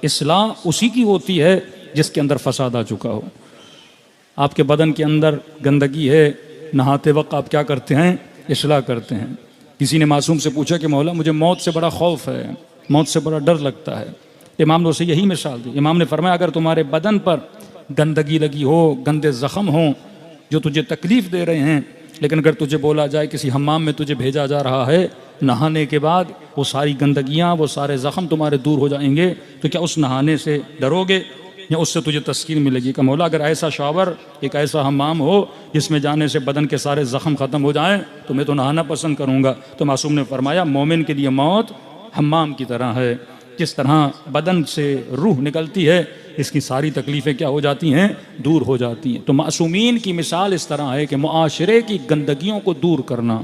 इस्लाह उसी की होती है जिसके अंदर फसाद आ चुका हो। आपके बदन के अंदर गंदगी है, नहाते वक्त आप क्या करते हैं? इस्लाह करते हैं। किसी ने मासूम से पूछा कि मौला मुझे मौत से बड़ा खौफ है, मौत से बड़ा डर लगता है। इमाम ने उसे यही मिसाल दी। इमाम ने फरमाया अगर तुम्हारे बदन पर गंदगी लगी हो, गंदे ज़ख़म हों जो तुझे तकलीफ़ दे रहे हैं, लेकिन अगर तुझे बोला जाए किसी हम्माम में तुझे भेजा जा रहा है, नहाने के बाद वो सारी गंदगियाँ, वो सारे ज़ख़म तुम्हारे दूर हो जाएंगे, तो क्या उस नहाने से डरोगे या उससे तुझे तस्कीन मिलेगी? कि मौला अगर ऐसा शावर, एक ऐसा हम्माम हो जिसमें जाने से बदन के सारे ज़ख़म ख़त्म हो जाएं, तो मैं तो नहाना पसंद करूँगा। तो मासूम ने फरमाया मोमिन के लिए मौत हम्माम की तरह है। जिस तरह बदन से रूह निकलती है, इसकी सारी तकलीफ़ें क्या हो जाती हैं? दूर हो जाती हैं। तो मासूमीन की मिसाल इस तरह है कि मुआशरे की गंदगियों को दूर करना।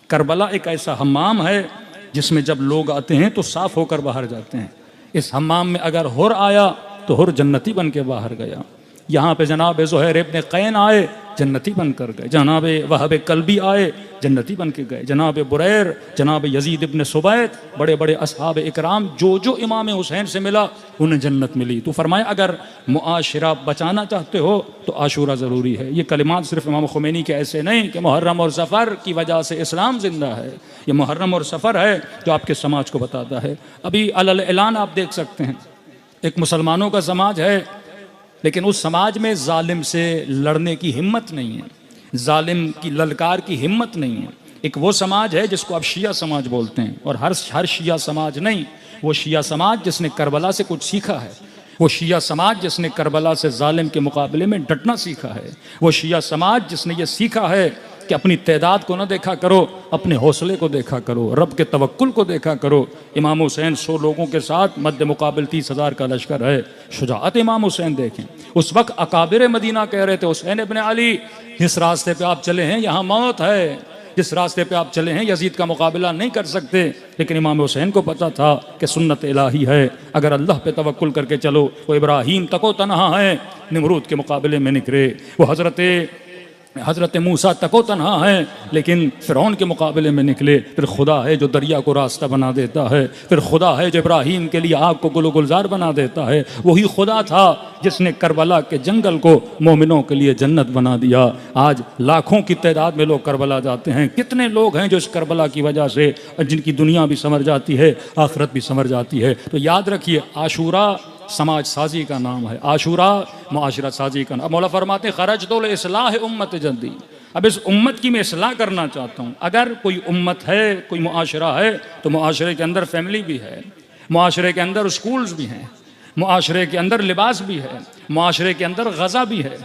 करबला एक ऐसा हम्माम है जिसमें जब लोग आते हैं तो साफ़ होकर बाहर जाते हैं। इस हम्माम में अगर हुर आया तो हुर जन्नती बन के बाहर गया। यहाँ पे जनाब ज़ुहैर इब्न क़ैन आए, जन्नती बन कर गए। जनाब वहब कल्बी आए, जन्नती बन के गए। जनाब बुरैर, जनाब यजीद इब्न सुबैत, बड़े बड़े असहाब इकराम जो जो इमाम हुसैन से मिला उन्हें जन्नत मिली। तो फरमाया अगर मुआशरा बचाना चाहते हो तो आशूरा ज़रूरी है। ये कलिमात सिर्फ इमाम खुमैनी के ऐसे नहीं कि मुहर्रम और सफ़र की वजह से इस्लाम ज़िंदा है। ये मुहर्रम और सफ़र है जो आपके समाज को बताता है। अभी अल ऐलान आप देख सकते हैं, एक मुसलमानों का समाज है, लेकिन उस समाज में जालिम से लड़ने की हिम्मत नहीं है, जालिम की ललकार की हिम्मत नहीं है। एक वो समाज है जिसको आप शिया समाज बोलते हैं, और हर शिया समाज नहीं, वो शिया समाज जिसने करबला से कुछ सीखा है, वो शिया समाज जिसने करबला से जालिम के मुकाबले में डटना सीखा है, वो शिया समाज जिसने ये सीखा है कि अपनी तादाद को न देखा करो, अपने हौसले को देखा करो, रब के तवक्कुल को देखा करो। इमाम हुसैन 100 लोगों के साथ मद्दे मुकाबिल 30,000 का लश्कर है। शुजाअत इमाम हुसैन देखें। उस वक्त अकाबिर मदीना कह रहे थे हुसैन इब्न अली, जिस रास्ते पे आप चले हैं यहाँ मौत है, जिस रास्ते पे आप चले हैं यजीद का मुकाबला नहीं कर सकते। लेकिन इमाम हुसैन को पता था कि सुन्नत इलाही है, अगर अल्लाह पे तवक्कुल करके चलो। वो इब्राहीम तको तनहा है, निमरूद के मुकाबले में निकले। वो हज़रत मूसा तको तन्हा है, लेकिन फ़िरौन के मुकाबले में निकले। फिर खुदा है जो दरिया को रास्ता बना देता है, फिर खुदा है जो इब्राहीम के लिए आग को गुलो गुलजार बना देता है। वही खुदा था जिसने करबला के जंगल को मोमिनों के लिए जन्नत बना दिया। आज लाखों की तादाद में लोग करबला जाते हैं। कितने लोग हैं जो इस करबला की वजह से जिनकी दुनिया भी संवर जाती है, आखिरत भी संवर जाती है। तो याद रखिए, आशूरा समाज साजी का नाम है, आशूरा मुआशरत साजी का नाम। मौला फरमाते खरज तो इस्लाह उम्मत जल्दी। अब इस उम्मत की मैं इस्लाह करना चाहता हूँ। अगर कोई उम्मत है, कोई मुआशरा है, तो मुआशरे के अंदर फैमिली भी है, मुआशरे के अंदर स्कूल्स भी हैं, मुआशरे के अंदर लिबास भी है, मुआशरे के अंदर गज़ा भी है,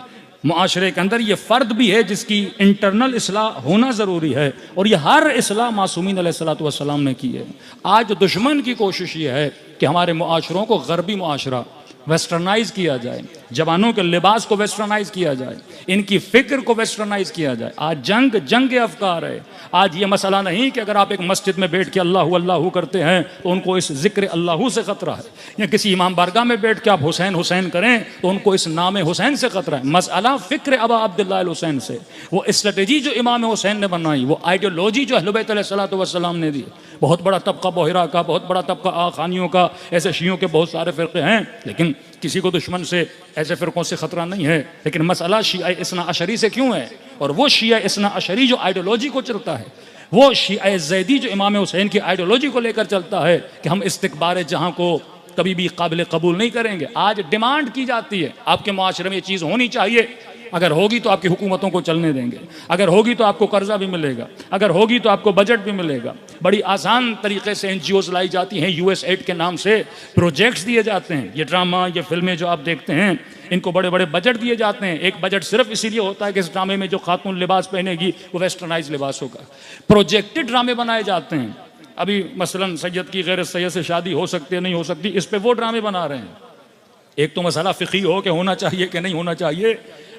मुआशरे के अंदर ये फ़र्द भी है जिसकी इंटरनल इस्लाह होना ज़रूरी है। और ये हर इस्लाह मासूमीन अलैहिस्सलातु वस्सलाम ने की है। आज दुश्मन की कोशिश ये है कि हमारे मुआशरों को गरबी मुआशरा वेस्टर्नाइज किया जाए, जवानों के लिबास को वेस्टर्नाइज किया जाए, इनकी फ़िक्र को वेस्टर्नाइज किया जाए। आज जंग अफकार है। आज ये मसला नहीं कि अगर आप एक मस्जिद में बैठ के अल्लाह अल्लाह करते हैं तो उनको इस ज़िक्र अल्लाह से ख़तरा है, या किसी इमाम बारगाह में बैठ के आप हुसैन हुसैन करें तो उनको इस नाम हुसैन से ख़तरा है। मसला फ़िक्र अबा अब्दुल्लाह अल हुसैन से। वो स्ट्रेटजी जो इमाम हुसैन ने बनाई, वो आइडियोलॉजी जो अहले बैत अलैहिस्सलातु वस्सलाम ने दी। बहुत बड़ा तबका बोहरा का, बहुत बड़ा तबका आखानियों का, ऐसे शियों के बहुत सारे फ़िरक़े हैं, लेकिन किसी को दुश्मन से ऐसे फ़िरक़ों से ख़तरा नहीं है। लेकिन मसला शिया इस्ना अशरी से क्यों है? और वो शिया इस्ना अशरी जो आइडियोलॉजी को चलता है, वो शिया ज़ैदी जो इमाम हुसैन की आइडियोलॉजी को लेकर चलता है कि हम इस्तिक़बार जहाँ को कभी भी काबिल कबूल नहीं करेंगे। आज डिमांड की जाती है आपके माशरे में ये चीज़ होनी चाहिए, अगर होगी तो आपकी हुकूमतों को चलने देंगे, अगर होगी तो आपको कर्जा भी मिलेगा, अगर होगी तो आपको बजट भी मिलेगा। बड़ी आसान तरीके से NGOs लाई जाती हैं, USAID के नाम से प्रोजेक्ट्स दिए जाते हैं। ये ड्रामा, ये फिल्में जो आप देखते हैं, इनको बड़े बड़े बजट दिए जाते हैं। एक बजट सिर्फ इसीलिए होता है कि इस ड्रामे में जो खातून लिबास पहनेगी वो वेस्टर्नाइज लिबास होगा। प्रोजेक्टेड ड्रामे बनाए जाते हैं। अभी मसलन सैयद की गैर सैयद से शादी हो सकती है नहीं हो सकती, इस पे वो ड्रामे बना रहे हैं। एक तो मसला फ़िक़ी हो कि होना चाहिए कि नहीं होना चाहिए।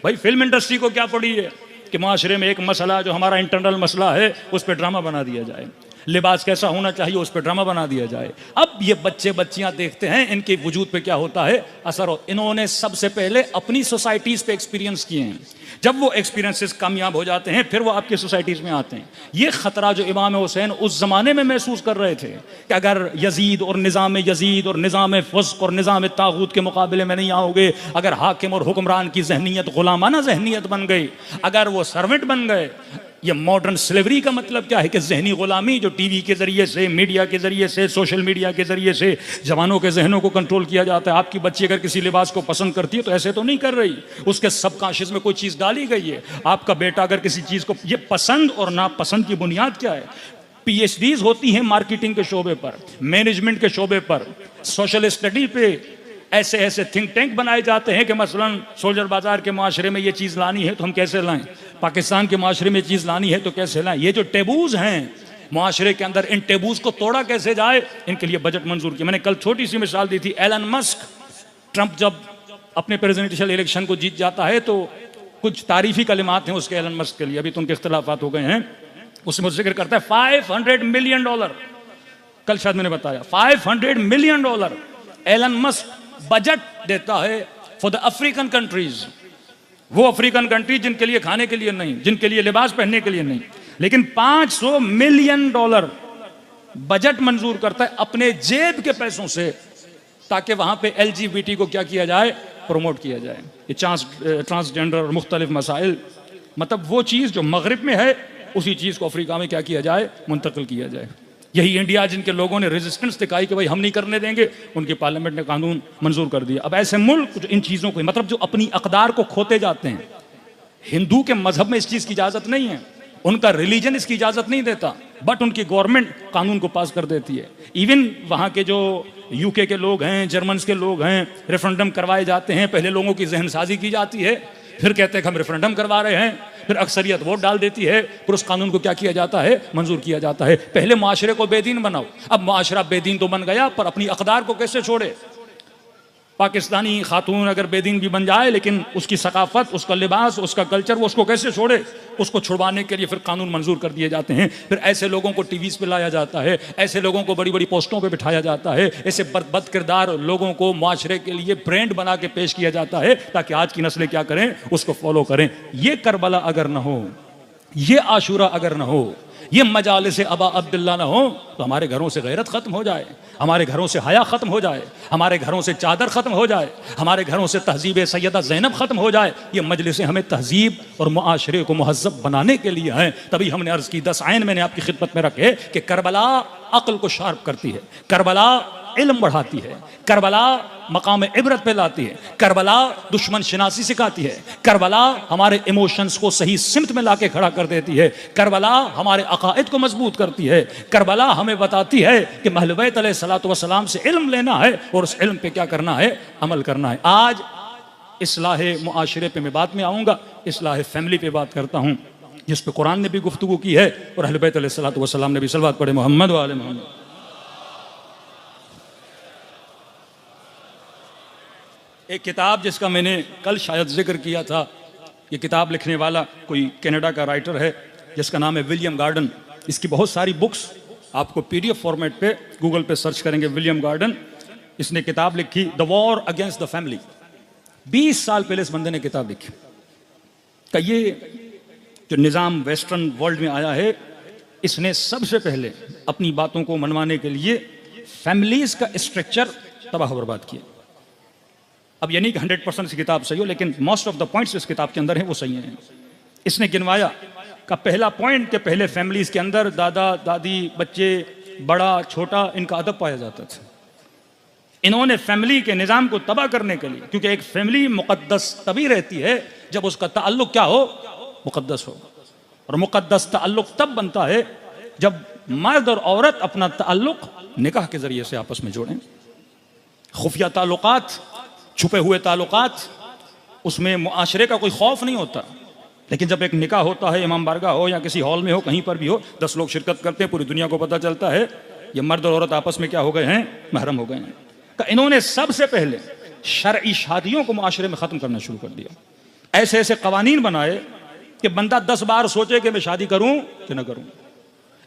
भाई फिल्म इंडस्ट्री को क्या पड़ी है कि माशरे में एक मसला जो हमारा इंटरनल मसला है उस पर ड्रामा बना दिया जाए। लिबास कैसा होना चाहिए उस पर ड्रामा बना दिया जाए। अब ये बच्चे बच्चियां देखते हैं, इनके वजूद पे क्या होता है असर हो। इन्होंने सबसे पहले अपनी सोसाइटीज पे एक्सपीरियंस किए हैं, जब वो एक्सपीरियंसेस कामयाब हो जाते हैं फिर वो आपकी सोसाइटीज में आते हैं। ये खतरा जो इमाम हुसैन उस जमाने में महसूस कर रहे थे कि अगर यजीद और निज़ाम फस्क और निज़ाम तागूत के मुकाबले में नहीं आओगे, अगर हाकिम और हुक्मरान की जहनीत गुलामाना जहनीत बन गई, अगर वो सर्वेंट बन गए। ये मॉडर्न स्लेवरी का मतलब क्या है कि जहनी गुलामी जो टीवी के जरिए से, मीडिया के जरिए से, सोशल मीडिया के जरिए से जवानों के जहनों को कंट्रोल किया जाता है। आपकी बच्ची अगर किसी लिबास को पसंद करती है तो ऐसे तो नहीं कर रही, उसके सबकॉन्शियस में कोई चीज़ डाली गई है। आपका बेटा अगर किसी चीज़ को, ये पसंद और नापसंद की बुनियाद क्या है? पीएचडीज होती हैं मार्केटिंग के शोबे पर, मैनेजमेंट के शोबे पर, सोशल स्टडी पे ऐसे ऐसे थिंक टैंक बनाए जाते हैं कि मसलन सोल्जर बाजार के माशरे में ये चीज़ लानी है तो हम कैसे लाएं, पाकिस्तान के माशरे में चीज़ लानी है तो कैसे लाएं। ये जो टेबूज हैं माशरे के अंदर, इन टेबूज को तोड़ा कैसे जाए, इनके लिए बजट मंजूर किया। मैंने कल छोटी सी मिसाल दी थी, एलन मस्क, ट्रंप जब अपने प्रेसिडेंशियल इलेक्शन को जीत जाता है तो कुछ तारीफी कलिमात हैं उसके एलन मस्क के लिए, अभी तो उनके इख्तलाफात हो गए हैं, उसमें जिक्र करता है $500 मिलियन, कल शायद मैंने बताया $500 मिलियन एलन मस्क बजट देता है फॉर द अफ्रीकन कंट्रीज। वो अफ्रीकन कंट्रीज जिनके लिए खाने के लिए नहीं, जिनके लिए लिबास पहनने के लिए नहीं, लेकिन $500 मिलियन बजट मंजूर करता है अपने जेब के पैसों से, ताकि वहां पे LGBT को क्या किया जाए, प्रमोट किया जाए। ये ट्रांसजेंडर और मुख्तलिफ मसाइल, मतलब वो चीज़ जो मगरिब में है उसी चीज़ को अफ्रीका में क्या किया जाए, मुंतकिल किया जाए। यही इंडिया जिनके लोगों ने रेजिस्टेंस दिखाई कि भाई हम नहीं करने देंगे, उनकी पार्लियामेंट ने कानून मंजूर कर दिया। अब ऐसे मुल्क इन चीज़ों को, मतलब जो अपनी अकदार को खोते जाते हैं, हिंदू के मजहब में इस चीज़ की इजाज़त नहीं है, उनका रिलीजन इसकी इजाज़त नहीं देता, बट उनकी गवर्नमेंट कानून को पास कर देती है। इवन वहाँ के जो यूके के लोग हैं, जर्मन के लोग हैं, रेफरेंडम करवाए जाते हैं, पहले लोगों की जहनसाजी की जाती है, फिर कहते हैं कि हम रेफरेंडम करवा रहे हैं, फिर अक्सरियत वोट डाल देती है, फिर उस कानून को क्या किया जाता है, मंजूर किया जाता है। पहले माशरे को बेदीन बनाओ, अब माशरा बेदीन तो बन गया पर अपनी अकदार को कैसे छोड़े। पाकिस्तानी खातून अगर बेदीन भी बन जाए लेकिन उसकी सकाफत, उसका लिबास, उसका कल्चर, वो उसको कैसे छोड़े, उसको छुड़वाने के लिए फिर कानून मंजूर कर दिए जाते हैं। फिर ऐसे लोगों को टीवीज़ पे लाया जाता है, ऐसे लोगों को बड़ी बड़ी पोस्टों पे बिठाया जाता है, ऐसे बद किरदार लोगों को माशरे के लिए ब्रांड बना के पेश किया जाता है ताकि आज की नस्लें क्या करें, उसको फॉलो करें। ये करबला अगर ना हो, ये आशूरा अगर ना हो, ये मजालिस अबा अब्दुल्ला ना हो, तो हमारे घरों से गैरत ख़त्म हो जाए, हमारे घरों से हया ख़त्म हो जाए, हमारे घरों से चादर ख़त्म हो जाए, हमारे घरों से तहजीब सैयदा ज़ैनब ख़त्म हो जाए। ये मजलिसें हमें तहजीब और मुआशरे को मुहज़्ज़ब बनाने के लिए हैं। तभी हमने अर्ज़ की, 10 आयन मैंने आपकी खिदमत में रखे कि करबला अक्ल को शार्प करती है, करबला इल्म बढ़ाती है, करबला मकाम इबरत पे लाती है, करबला दुश्मन शनासी सिखाती है, करबला हमारे इमोशंस को सही सिमत में लाके खड़ा कर देती है, करबला हमारे अकायद को मजबूत करती है, करबला हमें बताती है कि अहले बैत अलैहिस्सलातु वस्सलाम से इल्म लेना है और उस इल्म पे क्या करना है, अमल करना है। आज इस्लाह मुआशरे पे मैं बाद में आऊँगा, इस्लाह फैमिली पे बात करता हूँ, जिस पे कुरान ने भी गुफ्तगू की है और अहले बैत अलैहिस्सलातु वस्सलाम ने भी सलवात पढ़े, मोहम्मद व आले मोहम्मद। एक किताब जिसका मैंने कल शायद जिक्र किया था, ये किताब लिखने वाला कोई कनाडा का राइटर है जिसका नाम है विलियम गार्डन। इसकी बहुत सारी बुक्स आपको PDF फॉर्मेट पे गूगल पे सर्च करेंगे, विलियम गार्डन, इसने किताब लिखी the war against the family. 20 साल पहले इस बंदे ने किताब लिखी कि ये जो निज़ाम वेस्टर्न वर्ल्ड में आया है, इसने सबसे पहले अपनी बातों को मनवाने के लिए फैमिलीज का स्ट्रक्चर तबाह बर्बाद किया। अब ये नहीं कि 100% की किताब सही हो, लेकिन मोस्ट ऑफ द पॉइंट्स इस किताब के अंदर हैं वो सही हैं। इसने गिनवाया का पहला पॉइंट के पहले फैमिलीज के अंदर दादा दादी, बच्चे, बड़ा छोटा, इनका अदब पाया जाता था। इन्होंने फैमिली के निज़ाम को तबाह करने के लिए, क्योंकि एक फैमिली मुक़द्दस तभी रहती है जब उसका ताल्लुक क्या हो, मुक़द्दस हो, और मुक़द्दस ताल्लुक तब बनता है जब मर्द और औरत अपना ताल्लुक निकाह के जरिए से आपस में जोड़ें। खुफिया ताल्लुकात, छुपे हुए ताल्लुकात, उसमें मुआशरे का कोई खौफ नहीं होता, लेकिन जब एक निकाह होता है, इमाम बारगाह हो या किसी हॉल में हो, कहीं पर भी हो, 10 लोग शिरकत करते हैं, पूरी दुनिया को पता चलता है ये मर्द और औरत आपस में क्या हो गए हैं, महरम हो गए हैं। तो इन्होंने सबसे पहले शरई शादियों को मुआशरे में ख़त्म करना शुरू कर दिया। ऐसे ऐसे कवानीन बनाए कि बंदा 10 बार सोचे कि मैं शादी करूं कि ना करूं।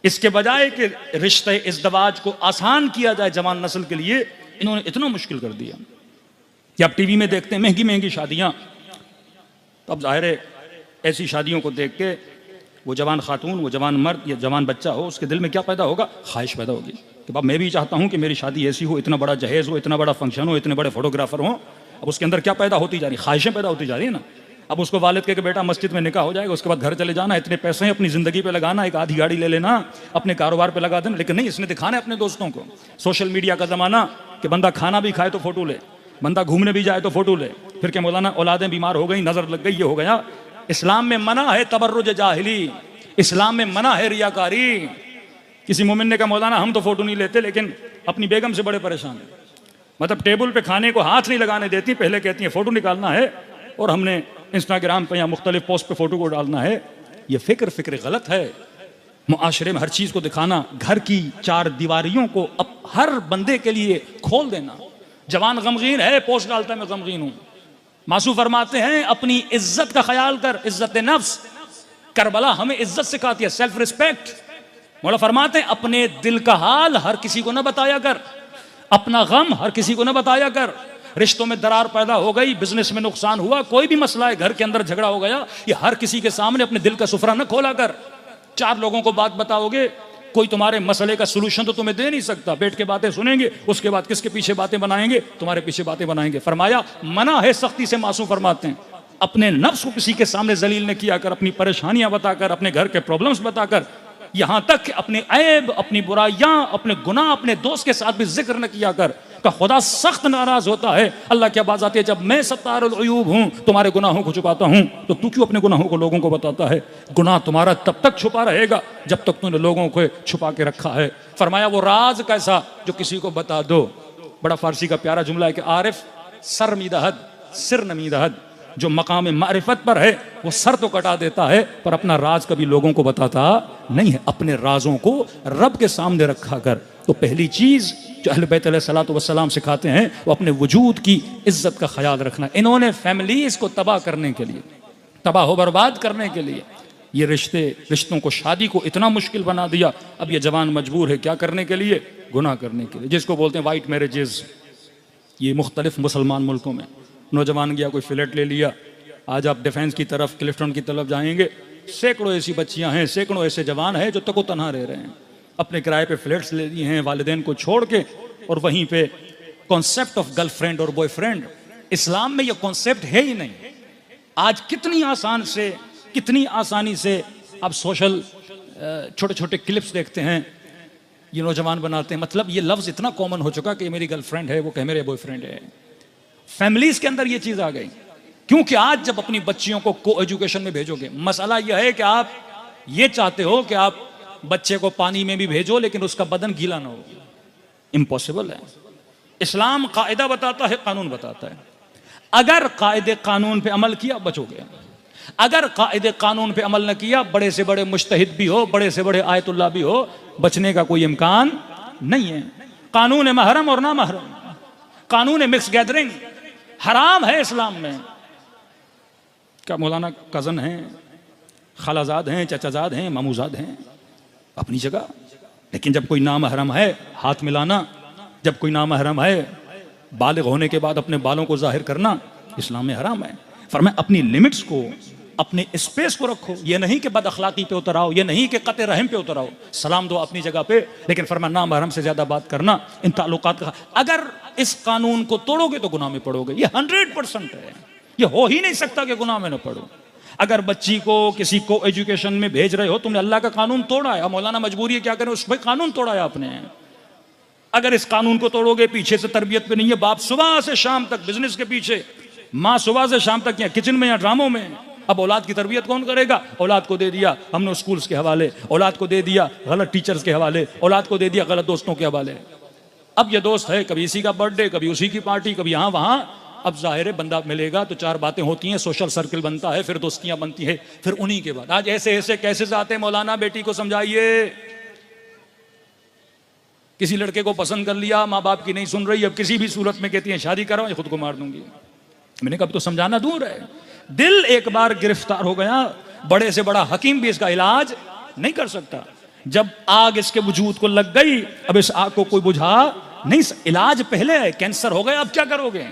इसके बजाय कि रिश्ते इज़्दवाज को आसान किया जाए जवान नस्ल के लिए, इन्होंने इतना मुश्किल कर दिया कि आप टीवी में देखते हैं महंगी महंगी शादियां, तो अब जाहिर है ऐसी शादियों को देख के वो जवान खातून, वो जवान मर्द या जवान बच्चा हो, उसके दिल में क्या पैदा होगा? ख्वाहिश पैदा होगी कि बाप मैं भी चाहता हूं कि मेरी शादी ऐसी हो, इतना बड़ा जहेज हो, इतना बड़ा फंक्शन हो, इतने बड़े फोटोग्राफर हो। अब उसके अंदर क्या पैदा होती जा रही? ख्वाहिशें पैदा होती जा रही है ना। अब उसको वालिद के बेटा मस्जिद में निकाह हो जाएगा, उसके बाद घर चले जाना, इतने पैसे हैं अपनी जिंदगी पे लगाना, एक आधी गाड़ी ले लेना, अपने कारोबार पे लगा देना। लेकिन नहीं, इसने दिखाना है अपने दोस्तों को। सोशल मीडिया का जमाना कि बंदा खाना भी खाए तो फोटो ले, बंदा घूमने भी जाए तो फोटो ले, फिर क्या मौलाना औलादें बीमार हो गई, नजर लग गई, ये हो गया। इस्लाम में मना है तबर्रुज जाहिली, इस्लाम में मना है रियाकारी। किसी मोमिन ने कहा मौलाना हम तो फोटो नहीं लेते लेकिन अपनी बेगम से बड़े परेशान है, मतलब टेबल पे खाने को हाथ नहीं लगाने देती, पहले कहती है फोटो निकालना है और हमने इंस्टाग्राम पे या मुख्तलिफ पोस्ट पे फोटो को डालना है। ये फिक्र गलत है। मुआशरे में हर चीज को दिखाना, घर की चार दीवारियों को अब हर बंदे के लिए खोल देना। जवान गमगीन है, पोस्ट डालता है मैं गमगीन हूं। मासूम फरमाते हैं अपनी इज्जत का ख्याल कर, इज्जत नफ्स। करबला हमें इज्जत सिखाती है, सेल्फ रिस्पेक्ट। मौला फरमाते हैं अपने दिल का हाल हर किसी को न बताया कर, अपना गम हर किसी को न बताया कर। रिश्तों में दरार पैदा हो गई, बिजनेस में नुकसान हुआ, कोई भी मसला है, घर के अंदर झगड़ा हो गया, ये हर किसी के सामने अपने दिल का सुफरा न खोला कर। चार लोगों को बात बताओगे, कोई तुम्हारे मसले का सलूशन तो तुम्हें दे नहीं सकता। बैठ के बातें सुनेंगे, उसके बाद किसके पीछे बातें बनाएंगे? तुम्हारे पीछे बातें बनाएंगे। फरमाया मना है सख्ती से। मासूम फरमाते हैं अपने नफ्स को किसी के सामने जलील न किया कर, अपनी परेशानियां बताकर, अपने घर के प्रॉब्लम्स बताकर, यहां तक कि अपने ऐब, अपनी बुराइयां, अपने गुनाह अपने दोस्त के साथ भी जिक्र न किया कर। का खुदा सख्त नाराज होता है। अल्लाह क्या बात आती है, जब मैं सत्तारुल उयूब हूं, तुम्हारे गुनाहों को छुपाता हूं, तो तू क्यों अपने गुनाहों को लोगों को बताता है? गुनाह तुम्हारा तब तक छुपा रहेगा जब तक तूने लोगों को छुपा के रखा है। फरमाया वो राज कैसा जो किसी को बता दो। बड़ा फारसी का प्यारा जुमला है कि आरिफ सर मीदहद सिर नमीदहद, जो मकाम मारिफत पर है वो सर तो कटा देता है पर अपना राज कभी लोगों को बताता नहीं है। अपने राजों को रब के सामने रखा कर। तो पहली चीज जो अहले बैत अलैहिस्सलातु वस्सलाम सिखाते हैं वो अपने वजूद की इज्जत का ख्याल रखना। इन्होंने फैमिलीज को तबाह करने के लिए, तबाह हो बर्बाद करने के लिए ये रिश्तों को, शादी को इतना मुश्किल बना दिया। अब ये जवान मजबूर है क्या करने के लिए? गुनाह करने के लिए, जिसको बोलते हैं वाइट मैरिजेस। ये मुख्तलिफ मुसलमान मुल्कों में नौजवान गया, कोई फ्लैट ले लिया। आज आप डिफेंस की तरफ, क्लिफ्टन की तरफ जाएंगे, सैकड़ों ऐसी बच्चियां हैं, सैकड़ों ऐसे जवान हैं जो तको तनहा रह रहे हैं, अपने किराए पे फ्लैट्स ले लिए हैं वालिदैन को छोड़ के, और वहीं पे कॉन्सेप्ट ऑफ गर्लफ्रेंड और बॉयफ्रेंड, इस्लाम में ये कॉन्सेप्ट है ही नहीं। आज कितनी आसानी से आप सोशल छोटे छोटे क्लिप्स देखते हैं, ये नौजवान बनाते हैं, मतलब ये लफ्ज इतना कॉमन हो चुका कि मेरी गर्लफ्रेंड है, वो कहे मेरे बॉयफ्रेंड है। फैमिलीज के अंदर ये चीज आ गई, क्योंकि आज जब अपनी बच्चियों को को एजुकेशन में भेजोगे, मसला यह है कि आप ये चाहते हो कि आप बच्चे को पानी में भी भेजो लेकिन उसका बदन गीला ना हो। इम्पॉसिबल है। इस्लाम कायदा बताता है, कानून बताता है। अगर कायदे कानून पे अमल किया बचोगे, अगर कायदे कानून पे अमल न किया, बड़े से बड़े मुज्तहिद भी हो, बड़े से बड़े आयतुल्लाह भी हो, बचने का कोई इम्कान नहीं है। कानून है महरम और ना महरम, कानून है मिक्स गैदरिंग, हराम है इस्लाम में। क्या मौलाना कजन हैं, खालाजाद हैं, चचाजाद हैं, मामूजाद हैं, अपनी जगह, लेकिन जब कोई नामहरम है हाथ मिलाना, जब कोई नामहरम है बालिग होने के बाद अपने बालों को जाहिर करना, इस्लाम में हराम है। फरमाया अपनी लिमिट्स को, अपने स्पेस को रखो। ये नहीं कि बद अखलाकी पे उतर आओ, ये नहीं कि कते रहम पे उतर आओ, सलाम दो अपनी जगह पे, लेकिन फरमाया नामहरम से ज्यादा बात करना, इन ताल्लुकात का। अगर इस कानून को तोड़ोगे तो गुनाह में पड़ोगे, ये 100% है। ये हो ही नहीं सकता कि गुनाह में न पड़ो। अगर बच्ची को किसी को एजुकेशन में भेज रहे हो, तुमने अल्लाह का कानून तोड़ा है, मौलाना मजबूरी है, क्या करें, उस पर कानून तोड़ा है आपने। अगर इस कानून को तोड़ोगे, पीछे से तरबियत पे नहीं है, बाप सुबह से शाम तक बिजनेस के पीछे, माँ सुबह से शाम तक या किचन में या ड्रामों में, अब औलाद की तरबियत कौन करेगा? औलाद को दे दिया हमने स्कूल्स के हवाले, औलाद को दे दिया गलत टीचर्स के हवाले, औलाद को दे दिया गलत दोस्तों के हवाले। अब ये दोस्त है, कभी इसी का बर्थडे, कभी उसी की पार्टी, कभी यहाँ वहाँ। अब जाहिर है बंदा मिलेगा तो चार बातें होती हैं, सोशल सर्किल बनता है, फिर दोस्तियां बनती है, फिर उन्हीं के बाद आज ऐसे ऐसे कैसे आते हैं। मौलाना बेटी को समझाइए, किसी लड़के को पसंद कर लिया, माँ बाप की नहीं सुन रही, अब किसी भी सूरत में कहती है शादी कराओ या खुद को मार दूंगी। मैंने कहा तो समझाना दूर है, दिल एक बार गिरफ्तार हो गया, बड़े से बड़ा हकीम भी इसका इलाज नहीं कर सकता। जब आग इसके वजूद को लग गई, अब इस आग को कोई बुझा नहीं। इलाज पहले है, कैंसर हो गया, अब क्या करोगे?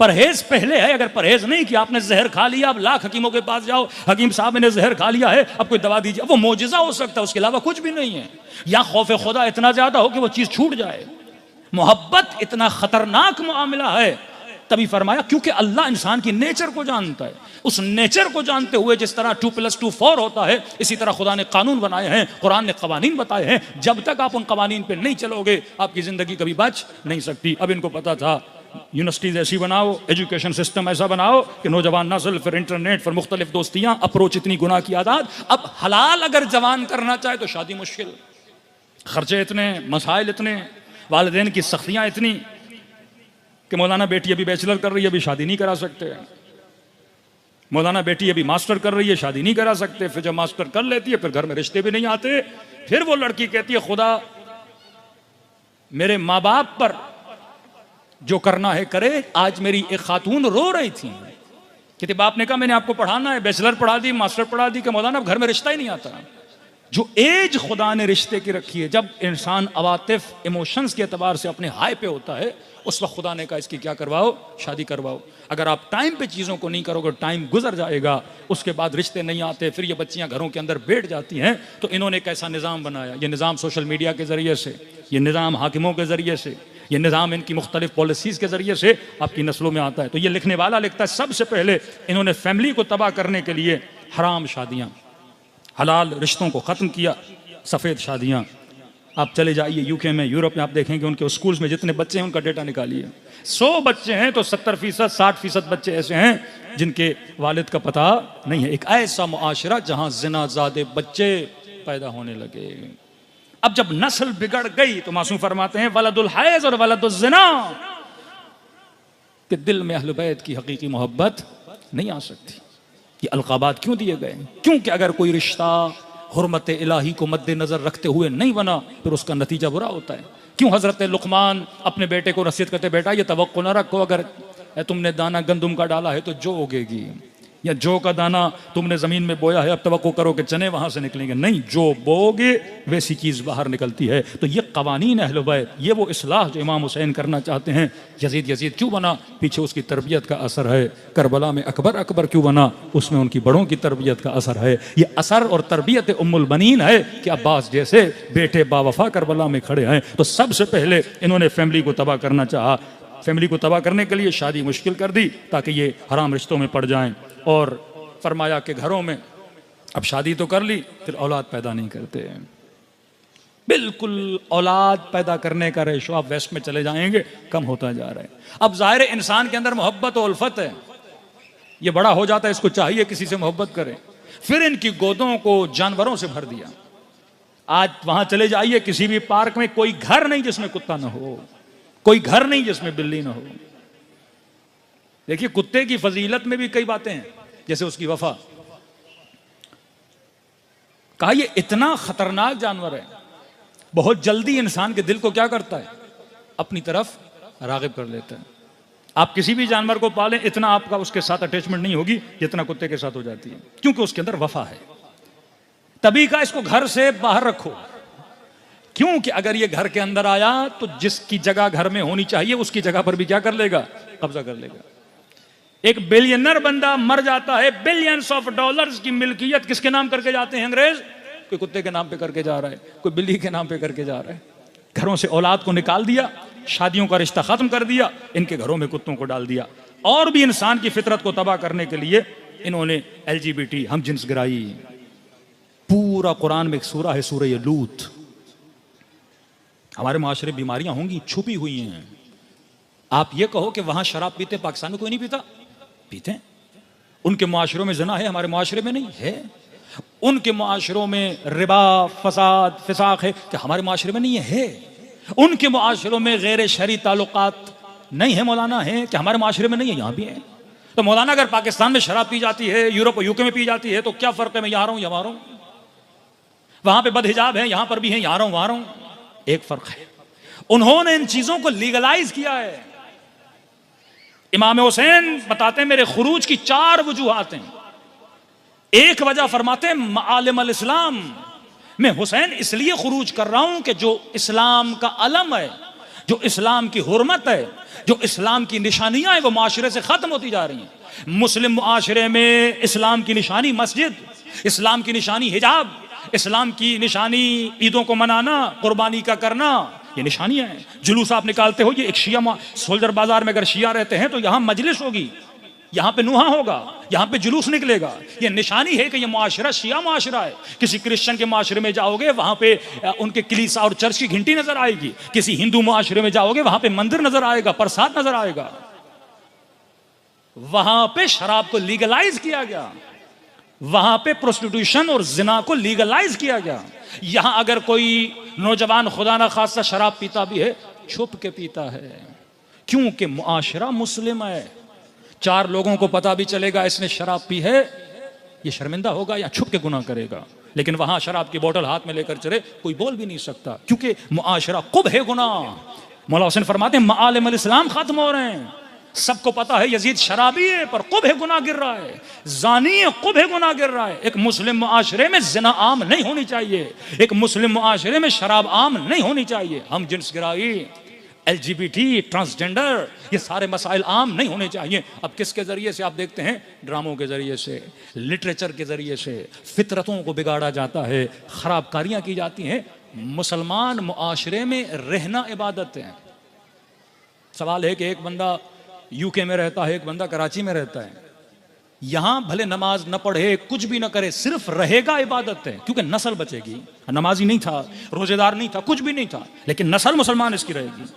परहेज पहले है। अगर परहेज नहीं किया, आपने जहर खा लिया, अब लाख हकीमों के पास जाओ, हकीम साहब ने जहर खा लिया है, अब कोई दवा दीजिए, वो मोजिजा हो सकता है, उसके अलावा कुछ भी नहीं है। या खौफ खुदा इतना ज्यादा हो कि वो चीज छूट जाए। मोहब्बत इतना खतरनाक मामला है। तभी फरमाया क्योंकि अल्लाह इंसान की नेचर को जानता है। उस नेचर को जानते हुए जिस तरह 2+2 4 होता है, इसी तरह खुदा ने कानून बनाए हैं, कुरान ने कवानीन बताए हैं। जब तक आप उन कवानीन पे नहीं चलोगे, आपकी जिंदगी कभी बच नहीं सकती। अब इनको पता था, यूनिवर्सिटीज ऐसी बनाओ, एजुकेशन सिस्टम ऐसा बनाओ कि नौजवान नस्ल, फिर इंटरनेट, फिर मुख्तलिफ दोस्तियां, अप्रोच इतनी गुनाह की आदत। अब हलाल अगर जवान करना चाहे तो शादी मुश्किल, खर्चे इतने, मसाइल इतने, वालिदैन की सख्तियां इतनी कि मौलाना बेटी अभी बैचलर कर रही है, अभी शादी नहीं करा सकते। मौलाना बेटी अभी मास्टर कर रही है, शादी नहीं करा सकते। फिर जब मास्टर कर लेती है, फिर घर में रिश्ते भी नहीं आते। फिर वो लड़की कहती है खुदा मेरे माँ बाप पर जो करना है करे। आज मेरी एक खातून रो रही थी कि बाप ने कहा मैंने आपको पढ़ाना है, बैचलर पढ़ा दी, मास्टर पढ़ा दी, कि मौलाना घर में रिश्ता ही नहीं आता। जो एज खुदा ने रिश्ते की रखी है, जब इंसान अवातिफ इमोशंस के एतबार से अपने हाई पे होता है, उस वक्त खुदा ने कहा इसकी क्या करवाओ, शादी करवाओ। अगर आप टाइम पे चीज़ों को नहीं करोगे, टाइम गुजर जाएगा, उसके बाद रिश्ते नहीं आते, फिर ये बच्चियां घरों के अंदर बैठ जाती हैं। तो इन्होंने एक ऐसा निज़ाम बनाया, ये निज़ाम सोशल मीडिया के ज़रिए से, ये निज़ाम हाकिमों के ज़रिए से, ये निज़ाम इनकी मुख्तलिफ पॉलिसीज़ के ज़रिए से आपकी नस्लों में आता है। तो ये लिखने वाला लिखता है सबसे पहले इन्होंने फैमिली को तबाह करने के लिए हराम शादियाँ, हलाल रिश्तों को ख़त्म किया। सफ़ेद शादियाँ, आप चले जाइए यूके में, यूरोप में, आप देखेंगे उनके स्कूल्स में जितने बच्चे हैं उनका डेटा निकालिए। 100 बच्चे हैं तो 70%, 60% बच्चे ऐसे हैं जिनके वालिद का पता नहीं है। एक ऐसा मुआशरा जहां ज़िनाज़ादे बच्चे पैदा होने लगे। अब जब नस्ल बिगड़ गई तो मासूम फरमाते हैं वलदुल हैज़ और वलदुल ज़िना, कि दिल में अहले बैत की हकीकी मोहब्बत नहीं आ सकती। ये अलकाबात क्यों दिए गए? क्योंकि अगर कोई रिश्ता हुर्मत इलाही को मद्देनजर रखते हुए नहीं बना, फिर उसका नतीजा बुरा होता है। क्यों हजरत लुकमान अपने बेटे को नसीहत करते, बेटा ये तवक्को न रखो, अगर तुमने दाना गंदुम का डाला है तो जौ उगेगी, या जौ का दाना तुमने जमीन में बोया है, अब तवक्को करो कि चने वहां से निकलेंगे। नहीं, जो बोगे वैसी चीज बाहर निकलती है। तो ये कवानीन अहले बैत, ये वो इस्लाह जो इमाम हुसैन करना चाहते हैं। यजीद क्यों बना? पीछे उसकी तरबियत का असर है। करबला में अकबर क्यों बना? उसमें उनकी बड़ों की तरबियत का असर है। ये असर और तरबियत उम्मुल बनीन है कि अब्बास जैसे बेटे बावफा करबला में खड़े हैं। तो सबसे पहले इन्होंने फैमिली को तबाह करना चाहा। फैमिली को तबाह करने के लिए शादी मुश्किल कर दी ताकि ये हराम रिश्तों में पड़ जाएं। और फरमाया कि घरों में अब शादी तो कर ली, फिर औलाद पैदा नहीं करते। बिल्कुल औलाद पैदा करने का रेशो आप वेस्ट में चले जाएंगे कम होता जा रहा है। अब जाहिर है इंसान के अंदर मोहब्बत और उल्फत है, ये बड़ा हो जाता है, इसको चाहिए किसी से मोहब्बत करे। फिर इनकी गोदों को जानवरों से भर दिया। आज वहां चले जाइए किसी भी पार्क में, कोई घर नहीं जिसमें कुत्ता ना हो, कोई घर नहीं जिसमें बिल्ली ना हो। देखिए कुत्ते की फजीलत में भी कई बातें हैं, जैसे उसकी वफा। कहा ये इतना खतरनाक जानवर है, बहुत जल्दी इंसान के दिल को क्या करता है, अपनी तरफ रागिब कर लेता है। आप किसी भी जानवर को पालें, इतना आपका उसके साथ अटैचमेंट नहीं होगी जितना कुत्ते के साथ हो जाती है, क्योंकि उसके अंदर वफा है। तभी का इसको घर से बाहर रखो, क्योंकि अगर ये घर के अंदर आया तो जिसकी जगह घर में होनी चाहिए उसकी जगह पर भी क्या कर लेगा, कब्जा कर लेगा। एक बिलियनर बंदा मर जाता है, बिलियंस ऑफ डॉलर्स की मिल्कियत किसके नाम करके जाते हैं अंग्रेज? कोई कुत्ते के नाम पे करके जा रहा है, कोई बिल्ली के नाम पे करके जा रहा है। घरों से औलाद को निकाल दिया, शादियों का रिश्ता खत्म कर दिया, इनके घरों में कुत्तों को डाल दिया। और भी इंसान की फितरत को तबाह करने के लिए इन्होंने LGBT, हम जिन्स गिराई। पूरा कुरान में एक सूरा है, सूरह लूत। हमारे माशरे बीमारियां होंगी, छुपी हुई हैं। आप ये कहो कि वहां शराब पीते, पाकिस्तान में कोई नहीं पीता, पीते हैं। उनके मुआशरों में ज़िना है, हमारे मुआशरे में नहीं है। उनके मुआशरों में रिबा, फसाद, फिसाक है कि हमारे मुआशरे में नहीं है। उनके मुआशरों में गैर शरई ताल्लुकात नहीं है मौलाना, है कि हमारे मुआशरे में नहीं है, यहाँ भी है। तो मौलाना अगर पाकिस्तान में शराब पी जाती है, यूरोप और यूके में पी जाती है, तो क्या फ़र्क है, मैं यहाँ रहूँ या वहाँ रहूँ? वहाँ पे बदहिजाब है, यहाँ पर भी है, यहाँ रहूँ वहाँ रहूँ, एक फ़र्क है। उन्होंने इन चीज़ों को लीगलाइज किया है। इमाम हुसैन बताते हैं मेरे खुरूज की 4 वजूहात हैं। एक वजह फरमाते हैं मालिम अल इस्लाम, मैं हुसैन इसलिए खुरूज कर रहा हूं कि जो इस्लाम का अलम है, जो इस्लाम की हुर्मत है, जो इस्लाम की निशानियां हैं, वो माशरे से खत्म होती जा रही हैं। मुस्लिम मुआशरे में इस्लाम की निशानी मस्जिद, इस्लाम की निशानी हिजाब, इस्लाम की निशानी ईदों को मनाना, कुर्बानी का करना, ये निशानियां हैं। जुलूस आप निकालते हो, ये एक शिया सोल्जर बाजार में अगर शिया रहते हैं तो यहां मजलिस होगी, यहां पे नुहा होगा, यहां पे जुलूस निकलेगा। ये निशानी है कि ये मुआशरा शिया मुआशरा है। किसी क्रिश्चियन के मुआशरे में जाओगे, वहां पे उनके कलीसा और चर्च की घंटी नजर आएगी। किसी हिंदू मुआशरे में जाओगे, वहां पे मंदिर नजर आएगा, प्रसाद नजर आएगा। वहां पे शराब को लीगलाइज किया गया, वहां पे प्रोस्टिट्यूशन और जिना को लीगलाइज किया गया। यहां अगर कोई नौजवान खुदा ना खासा शराब पीता भी है, छुप के पीता है, क्योंकि मुआशरा मुस्लिम है। 4 लोगों को पता भी चलेगा इसने शराब पी है, ये शर्मिंदा होगा या छुप के गुनाह करेगा। लेकिन वहां शराब की बोतल हाथ में लेकर चले, कोई बोल भी नहीं सकता, क्योंकि मुआशरा कुब है गुनाह। मौला हुसैन फरमाते हैं मालिम इस्लाम खत्म हो रहे हैं। सबको पता है यजीद शराबी है, पर कुब है गुनाह गिर रहा है, जानी है, कुब है गुनाह गिर रहा है। एक मुस्लिम मुआशरे में जिना आम नहीं होनी चाहिए, एक मुस्लिम मुआशरे में शराब आम नहीं होनी चाहिए। हम जिन्स गिराई, LGBT, ट्रांसजेंडर, ये सारे मसाइल आम नहीं होने चाहिए। अब किसके जरिए से आप देखते हैं? ड्रामों के जरिए से, लिटरेचर के जरिए से फितरतों को बिगाड़ा जाता है, खराबकारियां की जाती हैं। मुसलमान मुआशरे में रहना इबादत है। सवाल है कि एक बंदा यूके में रहता है, एक बंदा कराची में रहता है, यहां भले नमाज न पढ़े, कुछ भी न करे, सिर्फ रहेगा इबादत है, क्योंकि नस्ल बचेगी। नमाजी नहीं था, रोजेदार नहीं था, कुछ भी नहीं था, लेकिन नस्ल मुसलमान इसकी रहेगी।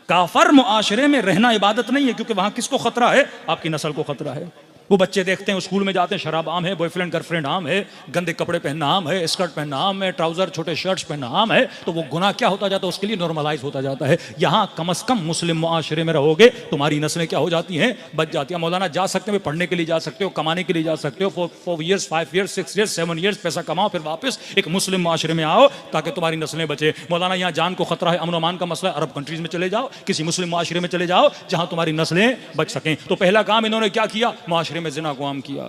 काफर मुआशरे में रहना इबादत नहीं है, क्योंकि वहां किसको खतरा है? आपकी नस्ल को खतरा है। वो बच्चे देखते हैं स्कूल में जाते हैं, शराब आम है, बॉयफ्रेंड गर्लफ्रेंड आम है, गंदे कपड़े पहनना आम है, स्कर्ट पहनना आम है, ट्राउजर छोटे शर्ट्स पहनना आम है, तो वो गुनाह क्या होता जाता है? उसके लिए नॉर्मलाइज होता जाता है। यहाँ कम से कम मुस्लिम मुआशरे में रहोगे, तुम्हारी नस्लें क्या हो जाती हैं? बच जाती है। मौलाना जा सकते हो, पढ़ने के लिए जा सकते हो, कमाने के लिए जा सकते हो, 4 years 5 years 6 years 7 years पैसा कमाओ, फिर वापस एक मुस्लिम मुआशरे में आओ ताकि तुम्हारी नस्लें बचे। मौलाना यहाँ जान को खतरा है, अमन अमान का मसला, अरब कंट्रीज में चले जाओ, किसी मुस्लिम मुआशरे में चले जाओ जहाँ तुम्हारी नस्लें बच सकें। तो पहला काम इन्होंने क्या किया? मुआशरे में जिना को आम किया,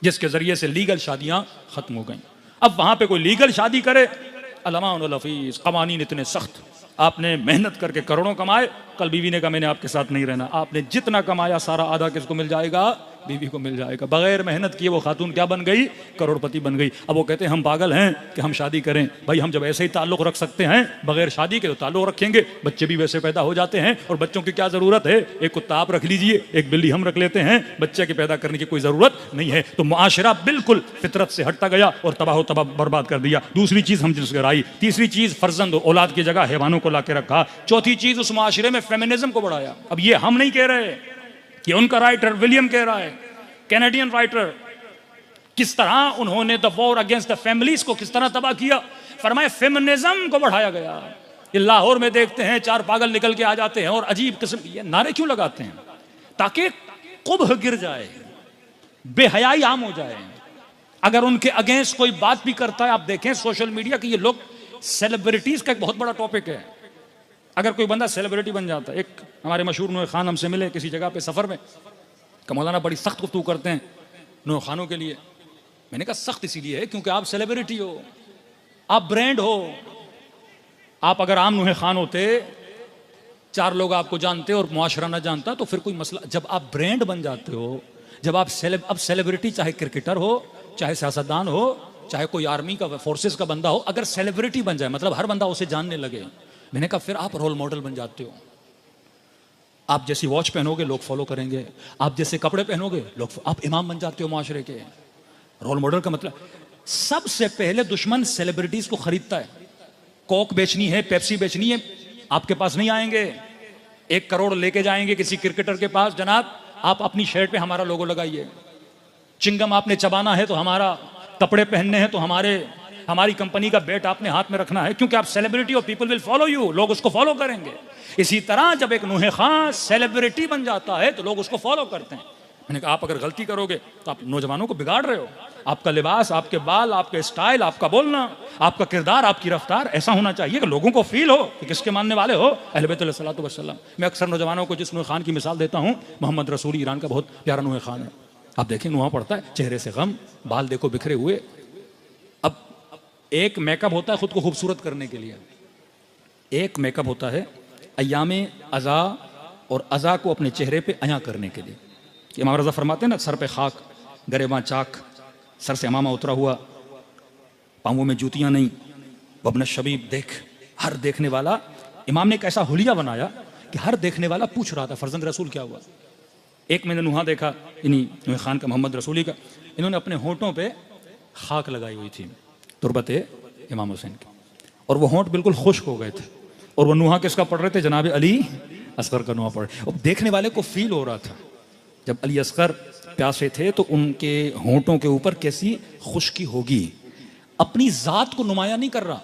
जिसके जरिए से लीगल शादियां खत्म हो गई। अब वहां पे कोई लीगल शादी करे, अलमान लफीस, कवानीन इतने सख्त। आपने मेहनत करके करोड़ों कमाए, कल बीवी ने कहा मैंने आपके साथ नहीं रहना। आपने जितना कमाया सारा आधा किसको मिल जाएगा? बीवी को मिल जाएगा। बगैर मेहनत किए वो खातून क्या बन गई? करोड़पति बन गई। अब वो कहते हैं हम पागल हैं कि हम शादी करें। भाई हम जब ऐसे ही ताल्लुक रख सकते हैं बगैर शादी के, तो ताल्लुक रखेंगे, बच्चे भी वैसे पैदा हो जाते हैं। और बच्चों की क्या जरूरत है? एक कुत्ता आप रख लीजिए, एक बिल्ली हम रख लेते हैं, बच्चे के पैदा करने की कोई जरूरत नहीं है। तो मुआशरा बिल्कुल फितरत से हटता गया और तबाह बर्बाद कर दिया। दूसरी चीज हम जिसको आई, तीसरी चीज फर्जंद औलाद की जगह हैवानों को लाके रखा। चौथी चीज उस मुआशरे में फेमिनिज्म को बढ़ाया। अब ये हम नहीं कह रहे, ये उनका राइटर विलियम कह रहा है, कैनेडियन राइटर। किस तरह उन्होंने the war against the families को किस तरह तबाह किया। फरमाया फेमिनिज्म को बढ़ाया गया। ये लाहौर में देखते हैं 4 पागल निकल के आ जाते हैं और अजीब किस्म ये नारे क्यों लगाते हैं? ताकि कुबह गिर जाए, बेहयाई आम हो जाए। अगर उनके अगेंस्ट कोई बात भी करता है, आप देखें सोशल मीडिया की, ये लोग सेलिब्रिटीज का एक बहुत बड़ा टॉपिक है। अगर कोई बंदा सेलिब्रिटी बन जाता है, एक हमारे मशहूर नूह खान हमसे मिले किसी जगह पे सफर में, मौलाना बड़ी सख्त गुफ्तगू करते हैं नूह खानों के लिए। मैंने कहा सख्त इसीलिए है क्योंकि आप सेलिब्रिटी हो, आप ब्रांड हो। आप अगर आम नूह खान होते, 4 लोग आपको जानते और मुआशरा ना जानता, तो फिर कोई मसला। जब आप ब्रांड बन जाते हो, जब आप अब सेलिब्रिटी, चाहे क्रिकेटर हो, चाहे सियासतदान हो, चाहे कोई आर्मी का फोर्सेस का बंदा हो, अगर सेलिब्रिटी बन जाए, मतलब हर बंदा उसे जानने लगे, मैंने कहा फिर आप रोल मॉडल बन जाते हो। आप जैसी वॉच पहनोगे लोग फॉलो करेंगे, आप जैसे कपड़े पहनोगे लोग, आप इमाम बन जाते हो माशरे के। रोल मॉडल का मतलब, सबसे पहले दुश्मन सेलिब्रिटीज को खरीदता है। कोक बेचनी है, पेप्सी बेचनी है, आपके पास नहीं आएंगे। 1 करोड़ लेके जाएंगे किसी क्रिकेटर के पास, जनाब आप अपनी शर्ट पे हमारा लोगो लगाइए। चिंगम आपने चबाना है तो हमारा, कपड़े पहनने हैं तो हमारी कंपनी का बैट आपने हाथ में रखना है, क्योंकि आप सेलिब्रिटी और पीपल विल फॉलो यू, लोग उसको फॉलो करेंगे। इसी तरह जब एक नूह खान सेलिब्रिटी बन जाता है तो लोग उसको फॉलो करते हैं। मैंने कहा आप अगर गलती करोगे तो आप नौजवानों को बिगाड़ रहे हो। आपका लिबास, आपके बाल, आपके स्टाइल, आपका बोलना, आपका किरदार, आपकी रफ्तार ऐसा होना चाहिए कि लोगों को फील हो कि किसके मानने वाले हो, अहले बैत अलैहिस्सलातु वस्सलाम। मैं अक्सर नौजवानों को जिस नूह खान की मिसाल देता हूँ, मोहम्मद रसूली ईरान का बहुत प्यारा नूह खान है। आप देखें नूहा पड़ता है, चेहरे से गम, बाल देखो बिखरे हुए। अब एक मेकअप होता है खुद को खूबसूरत करने के लिए, एक मेकअप होता है अयामे अज़ा और अज़ा को अपने चेहरे पे अया करने के लिए। इमाम रज़ा फरमाते हैं ना, सर पे खाक, गरेबां चाक, सर से अमामा उतरा हुआ, पाँवों में जूतियाँ नहीं, वब्न शबीब देख, हर देखने वाला, इमाम ने एक ऐसा हुलिया बनाया कि हर देखने वाला पूछ रहा था फर्जंद रसूल क्या हुआ। एक मैंने नुहा देखा, इन्हीं नुहे खान का, मोहम्मद रसूली का, इन्होंने अपने होंठों पे खाक लगाई हुई थी तुरबत इमाम हुसैन की, और वो होंठ बिल्कुल खुश्क हो गए थे, और वो नुहा किसका पढ़ रहे थे, जनाब अली असगर का नुहा पढ़ रहे। और देखने वाले को फील हो रहा था जब अली असगर प्यासे थे तो उनके होंठों के ऊपर कैसी खुश्की होगी। अपनी जात को नुमाया नहीं कर रहा,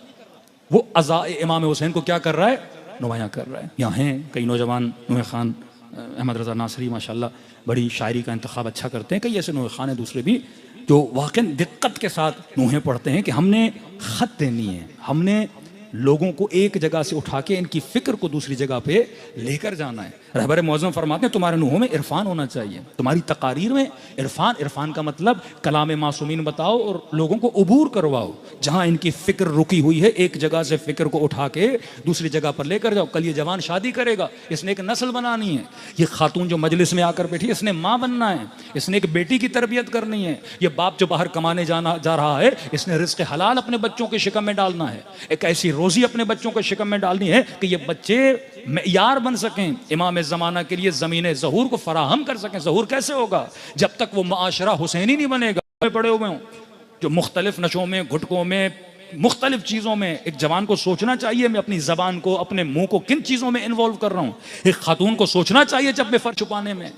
वो अज़ा इमाम हुसैन को क्या कर रहा है, नुमाया कर रहा है। यहाँ हैं कई नौजवान, नुहे खान अहमद रज़ा नासरी माशाल्लाह बड़ी शायरी का इंतखाब अच्छा करते हैं, कई ऐसे नुहे खान हैं दूसरे भी जो वाकई दिक्कत के साथ नुहें पढ़ते हैं कि हमने खत देनी है, हमने लोगों को एक जगह से उठा के इनकी फिक्र को दूसरी जगह पे लेकर जाना है। रहबर मौज़म फरमाते हैं तुम्हारे नुहों में इरफान होना चाहिए, तुम्हारी तकारीर में इरफान। इरफान का मतलब कलाम मासूमीन बताओ और लोगों को उबूर करवाओ, जहां इनकी फिक्र रुकी हुई है एक जगह से फिक्र को उठा के दूसरी जगह पर लेकर जाओ। कल ये जवान शादी करेगा, इसने एक नस्ल बनानी है। ये खातून जो मजलिस में आकर बैठी, इसने माँ बनना है, इसने एक बेटी की तरबियत करनी है। ये बाप जो बाहर कमाने जा रहा है, इसने रिज़्क़ हलाल अपने बच्चों के शिकम में डालना है, एक ऐसी रोजी अपने बच्चों के शिकम में डालनी है कि ये बच्चे मेयार बन सकें, इमाम ज़माना के लिए ज़मीन ज़हूर को फराहम कर सकें। ज़हूर कैसे होगा जब तक वो माशरा हुसैनी नहीं बनेगा। पड़े हुए हों जो मुख्तलिफ नशों में, घुटकों में, मुख्तलिफ चीज़ों में, एक जवान को सोचना चाहिए मैं अपनी ज़बान को, अपने मुंह को किन चीज़ों में इन्वॉल्व कर रहा हूँ। एक खातून को सोचना चाहिए जब बेफर छुपाने में।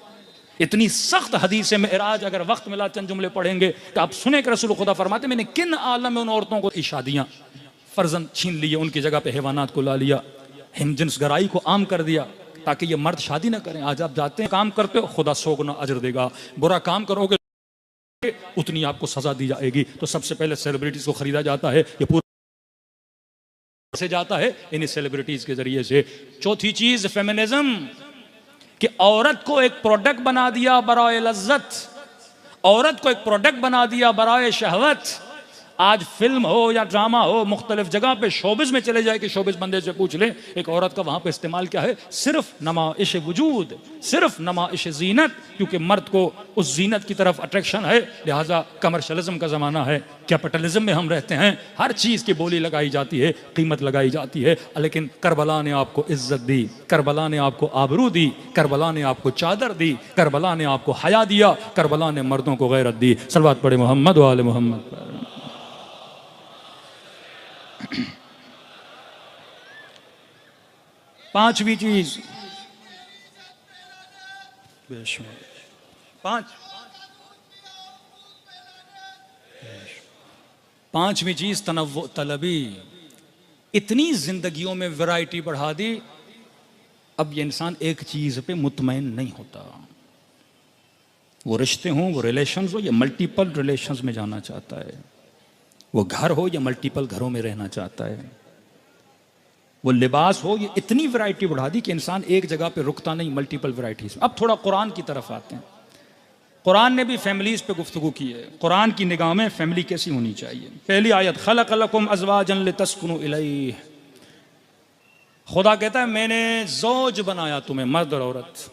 इतनी सख्त हदीस मेराज, अगर वक्त मिला चंद जुमले पढ़ेंगे कि आप सुने कि रसूल खुदा फरमाते मैंने किन आलम में उन औरतों को शादियाँ फर्जंद छीन लिए, उनकी जगह पे हैवानात को ला लिया, हिमजिन्स गराई को आम कर दिया ताकि ये मर्द शादी ना करें। आज आप जाते हैं, काम करते हो, खुदा सोगना अजर देगा, बुरा काम करोगे उतनी आपको सजा दी जाएगी। तो सबसे पहले सेलिब्रिटीज को खरीदा जाता है, ये पूरा से जाता है इन्हीं सेलिब्रिटीज के जरिए से। चौथी चीज फेमिनिज्म, कि औरत को एक प्रोडक्ट बना दिया बराए लज्जत, औरत को एक प्रोडक्ट बना दिया बराए शहवत। आज फिल्म हो या ड्रामा हो, मुख्तलिफ जगह पे शोबिज में चले जाए कि शोबिज बंदे से पूछ ले एक औरत का वहां पे इस्तेमाल क्या है, सिर्फ नुमाइश वजूद, सिर्फ नुमाइश जीनत, क्योंकि मर्द को उस जीनत की तरफ अट्रैक्शन है। लिहाजा कमर्शलिज्म का ज़माना है, कैपिटलिज्म में हम रहते हैं, हर चीज़ की बोली लगाई जाती है, कीमत लगाई जाती है। लेकिन करबला ने आपको इज्जत दी, करबला ने आपको आबरू दी, करबला ने आपको चादर दी, करबला ने आपको हया दिया, करबला ने मर्दों को गैरत दी। सलवात पढ़े मोहम्मद व आले मोहम्मद पर। पांचवी चीज, पांचवी चीज तनव्वु तलबी। इतनी जिंदगियों में वैरायटी बढ़ा दी, अब ये इंसान एक चीज पे मुतमईन नहीं होता। वो रिश्ते हों, वो रिलेशंस हो, या मल्टीपल रिलेशंस में जाना चाहता है। वो घर हो या मल्टीपल घरों में रहना चाहता है। वो लिबास हो, ये इतनी वैरायटी बढ़ा दी कि इंसान एक जगह पे रुकता नहीं, मल्टीपल वैरायटीज। अब थोड़ा कुरान की तरफ आते हैं। कुरान ने भी फैमिलीज पे गुफ्तगू की है। कुरान की निगाह में फैमिली कैसी होनी चाहिए। पहली आयत, खलक़ लकुम अज़वाजन लितस्कुनु इलैह। खुदा कहता है मैंने ज़ौज बनाया तुम्हें, मर्द और औरत।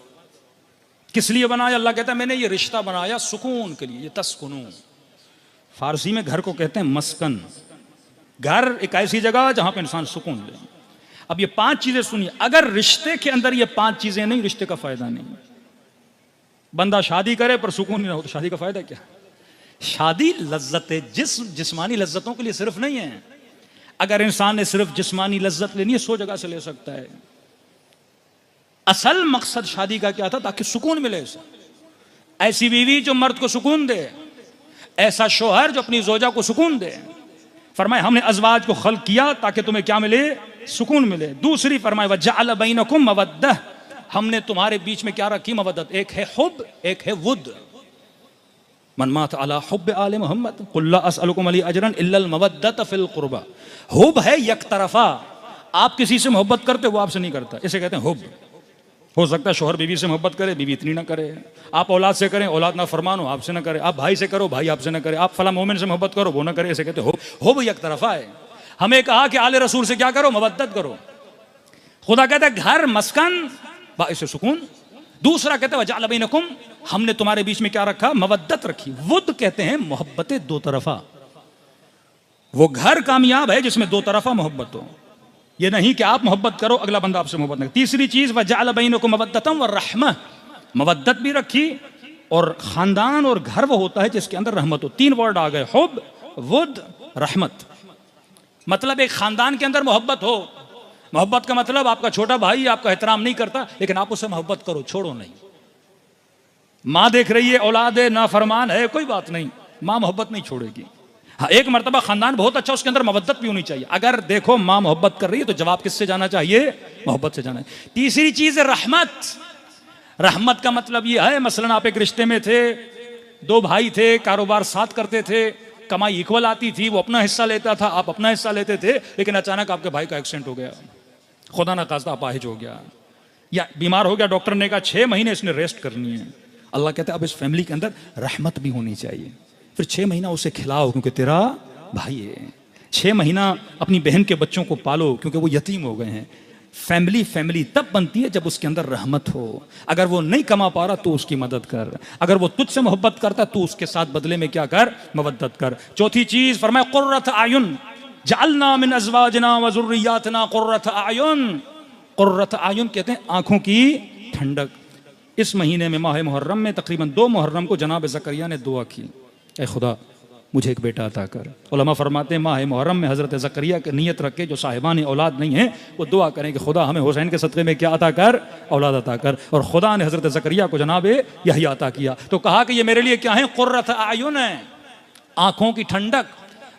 किस लिए बनाया? अल्लाह कहता है मैंने ये रिश्ता बनाया सुकून के लिए। ये तस्कुनु, फारसी में घर को कहते हैं मस्कन। घर एक ऐसी जगह जहां पे इंसान सुकून ले। अब ये पांच चीजें सुनिए, अगर रिश्ते के अंदर ये पांच चीजें नहीं, रिश्ते का फायदा नहीं। बंदा शादी करे पर सुकून नहीं हो तो शादी का फायदा क्या? शादी लज्जत जिस्मानी लज्जतों के लिए सिर्फ नहीं है। अगर इंसान ने सिर्फ जिस्मानी लज्जत लेनी है, 100 जगह से ले सकता है। असल मकसद शादी का क्या था? ताकि सुकून मिले। ऐसी बीवी जो मर्द को सुकून दे, ऐसा शोहर जो अपनी जोजा को सुकून दे। फरमाए हमने अज़वाज को खल्क किया ताकि तुम्हें क्या मिले? सुकून मिले। दूसरी फरमाए वजअल बैनकुम मवद्दह, हमने तुम्हारे बीच में क्या रखी? मवद्दत। एक है हुब, एक है वुद। मन मात अला हुब आले मोहम्मद कुल ला असअलुकुम अलैहि अजरन इल्लल मवद्दत फिल कुर्बा। हुब है एक तरफा, आप किसी से मोहब्बत करते, वो आपसे नहीं करता, इसे कहते हैं हुब। हो सकता है शोहर बीवी से मोहब्बत करे, बीवी इतनी ना करे। आप औलाद से करें, औलाद ना फरमान हो, आपसे ना करे। आप भाई से करो, भाई आपसे ना करे। आप फला मोमिन से मोहब्बत करो, वो ना करे। ऐसे कहते हो भाई एक तरफा है। हमें कहा कि आले रसूल से क्या करो, मवद्दत करो। खुदा कहता है घर मस्कन बाइस सुकून। दूसरा कहता है वजअल बैनकुम, हमने तुम्हारे बीच में क्या रखा, मवद्दत रखी। वुद कहते हैं मोहब्बत दो तरफा। वो घर कामयाब है जिसमें दो तरफा मोहब्बत हो। ये नहीं कि आप मोहब्बत करो, अगला बंदा आपसे मोहब्बत नहीं। तीसरी चीज वजअल बैनकुम मवद्दतम व रहमह, मवद्दत भी रखी। और खानदान और घर वो होता है जिसके अंदर रहमत हो। तीन वर्ड आ गए, हुब, वुद, रहमत। मतलब एक खानदान के अंदर मोहब्बत हो। मोहब्बत का मतलब आपका छोटा भाई आपका एहतराम नहीं करता, लेकिन आप उससे मोहब्बत करो, छोड़ो नहीं। माँ देख रही है औलाद है नाफरमान है, कोई बात नहीं, माँ मोहब्बत नहीं छोड़ेगी। हाँ, एक मर्तबा खानदान बहुत अच्छा, उसके अंदर मोहब्बत भी होनी चाहिए। अगर देखो माँ मोहब्बत कर रही है तो जवाब किससे जाना चाहिए, मोहब्बत से जाना है। तीसरी चीज है रहमत। रहमत का मतलब यह है, मसलन आप एक रिश्ते में थे, दो भाई थे, कारोबार साथ करते थे, कमाई इक्वल आती थी, वो अपना हिस्सा लेता था, आप अपना हिस्सा लेते थे, लेकिन अचानक आपके भाई का एक्सीडेंट हो गया, खुदा ना खास्ता अपाहिज हो गया या बीमार हो गया, डॉक्टर ने कहा 6 महीने इसने रेस्ट करनी है। अल्लाह कहता है अब इस फैमिली के अंदर रहमत भी होनी चाहिए। फिर 6 महीना उसे खिलाओ क्योंकि तेरा भाई है। 6 महीना अपनी बहन के बच्चों को पालो क्योंकि वो यतीम हो गए हैं। फैमिली तब बनती है जब उसके अंदर रहमत हो। अगर वो नहीं कमा पा रहा तो उसकी मदद कर, अगर वो तुझसे मोहब्बत करता तो उसके साथ बदले में क्या कर, मवद्दत कर। चौथी चीज फरमाया कुर्रत आयुन जअलना मिन अज़वाजना व ज़ुर्रिय्यातना कुर्रत आयुन। कुर्रत आयुन कहते हैं आंखों की ठंडक। इस महीने में माह मुहर्रम में तकरीबन 2 मुहर्रम को जनाब ज़करिया ने दुआ की, ऐ खुदा मुझे एक बेटा अता कर। उलमा फरमाते हैं माह मुहर्रम में हज़रत ज़करिया की नीयत रख के जो साहिबान औलाद नहीं है वो दुआ करें कि खुदा हमें हुसैन के सदक़े में क्या अता कर, औलाद अता कर। और खुदा ने हज़रत ज़करिया को जनाब यही अता किया। तो कहा कि ये मेरे लिए क्या है, कुर्रत आयुन है, आंखों की ठंडक।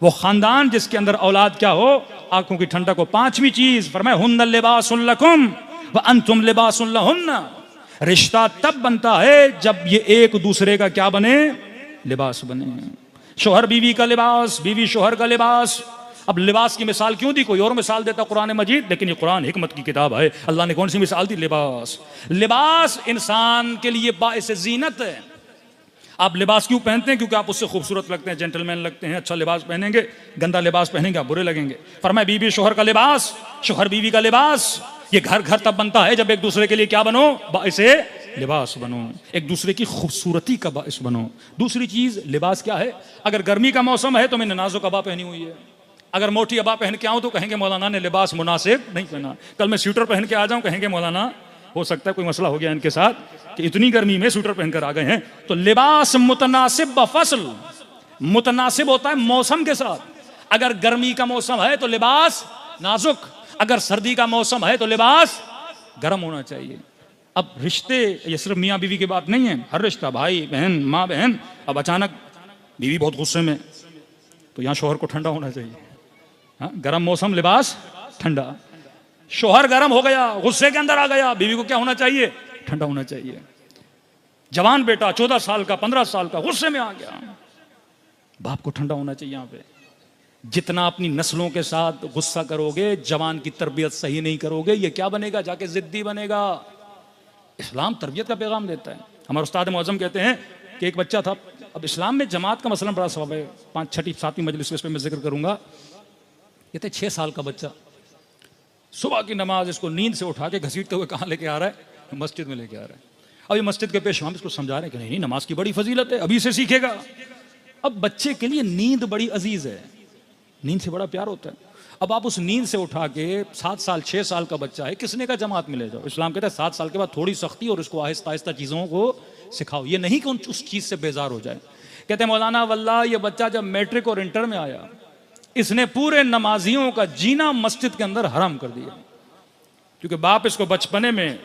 वो खानदान जिसके अंदर औलाद क्या हो, आंखों की ठंडक हो। पांचवी चीज फरमाया हुन्ना लिबासुन लकुम व अंतुम लिबासुन लहुन्ना। रिश्ता तब बनता है जब ये एक दूसरे का क्या बने, लिबास बने। शोहर बीवी का लिबास, बीवी शोहर का लिबास। अब लिबास की मिसाल क्यों दी, कोई और मिसाल देता कुरान मजीद, लेकिन ये कुरान हिकमत की किताब है। अल्लाह ने कौन सी मिसाल दी, लिबास। लिबास इंसान के लिए बाइस ज़ीनत है। आप लिबास क्यों पहनते हैं, क्योंकि आप उससे खूबसूरत लगते हैं, जेंटलमैन लगते हैं। अच्छा लिबास पहनेंगे, गंदा लिबास पहनेंगे आप बुरे लगेंगे। फरमाया बीवी शोहर का लिबास, शोहर बीवी का लिबास। ये घर तब बनता है जब एक दूसरे के लिए क्या बनो, बाइस लिबास बनो, एक दूसरे की खूबसूरती का बाइस बनो। दूसरी चीज लिबास क्या है, अगर गर्मी का मौसम है तो मैंने नाजुक अबा पहनी हुई है, अगर मोटी अबा पहन के आऊं तो कहेंगे मौलाना ने लिबास मुनासिब नहीं पहना। कल मैं स्वेटर पहन के आ जाऊं कहेंगे मौलाना हो सकता है कोई मसला हो गया इनके साथ कि इतनी गर्मी में स्वेटर पहनकर आ गए हैं। तो लिबास मुतनासिब बफसल, मुतनासिब होता है मौसम के साथ। अगर गर्मी का मौसम है तो लिबास नाजुक, अगर सर्दी का मौसम है तो लिबास गर्म होना चाहिए। अब रिश्ते ये सिर्फ मियाँ बीवी की बात नहीं है, हर रिश्ता, भाई बहन, माँ बहन। अब अचानक बीवी बहुत गुस्से में, तो यहाँ शोहर को ठंडा होना चाहिए। हाँ, गर्म मौसम लिबास ठंडा। शोहर गर्म हो गया, गुस्से के अंदर आ गया, बीवी को क्या होना चाहिए, ठंडा होना चाहिए। जवान बेटा 14 साल का 15 साल का गुस्से में आ गया, बाप को ठंडा होना चाहिए। यहाँ पे जितना अपनी नस्लों के साथ गुस्सा करोगे, जवान की तरबियत सही नहीं करोगे, ये क्या बनेगा, जाके जिद्दी बनेगा। इस्लाम तरबियत का पैगाम देता है। हमारे उस्ताद मुअज़्ज़म कहते हैं कि एक बच्चा था, अब इस्लाम में जमात का मसला बड़ा सवाब है, 5, 6, 7वीं मजलिस पे मैं जिक्र करूंगा। कहते 6 साल का बच्चा सुबह की नमाज इसको नींद से उठा के घसीटते हुए कहाँ लेके आ रहा है, मस्जिद में लेके आ रहा है। अब ये मस्जिद के पेश हम इसको समझा रहे हैं कि नहीं, नमाज की बड़ी फजीलत है, अभी से सीखेगा। अब बच्चे के लिए नींद बड़ी अजीज है, नींद से बड़ा प्यार होता है। अब आप उस नींद से उठा के 7 साल 6 साल का बच्चा है, किसने का जमात में ले जाओ। इस्लाम कहता है 7 साल के बाद थोड़ी सख्ती और इसको आहिस्ता आहिस्ता चीज़ों को सिखाओ। ये नहीं कि उस चीज़ से बेजार हो जाए। कहते हैं मौलाना वल्लाह ये बच्चा जब मैट्रिक और इंटर में आया, इसने पूरे नमाजियों का जीना मस्जिद के अंदर हराम कर दिया, क्योंकि बाप इसको बचपने में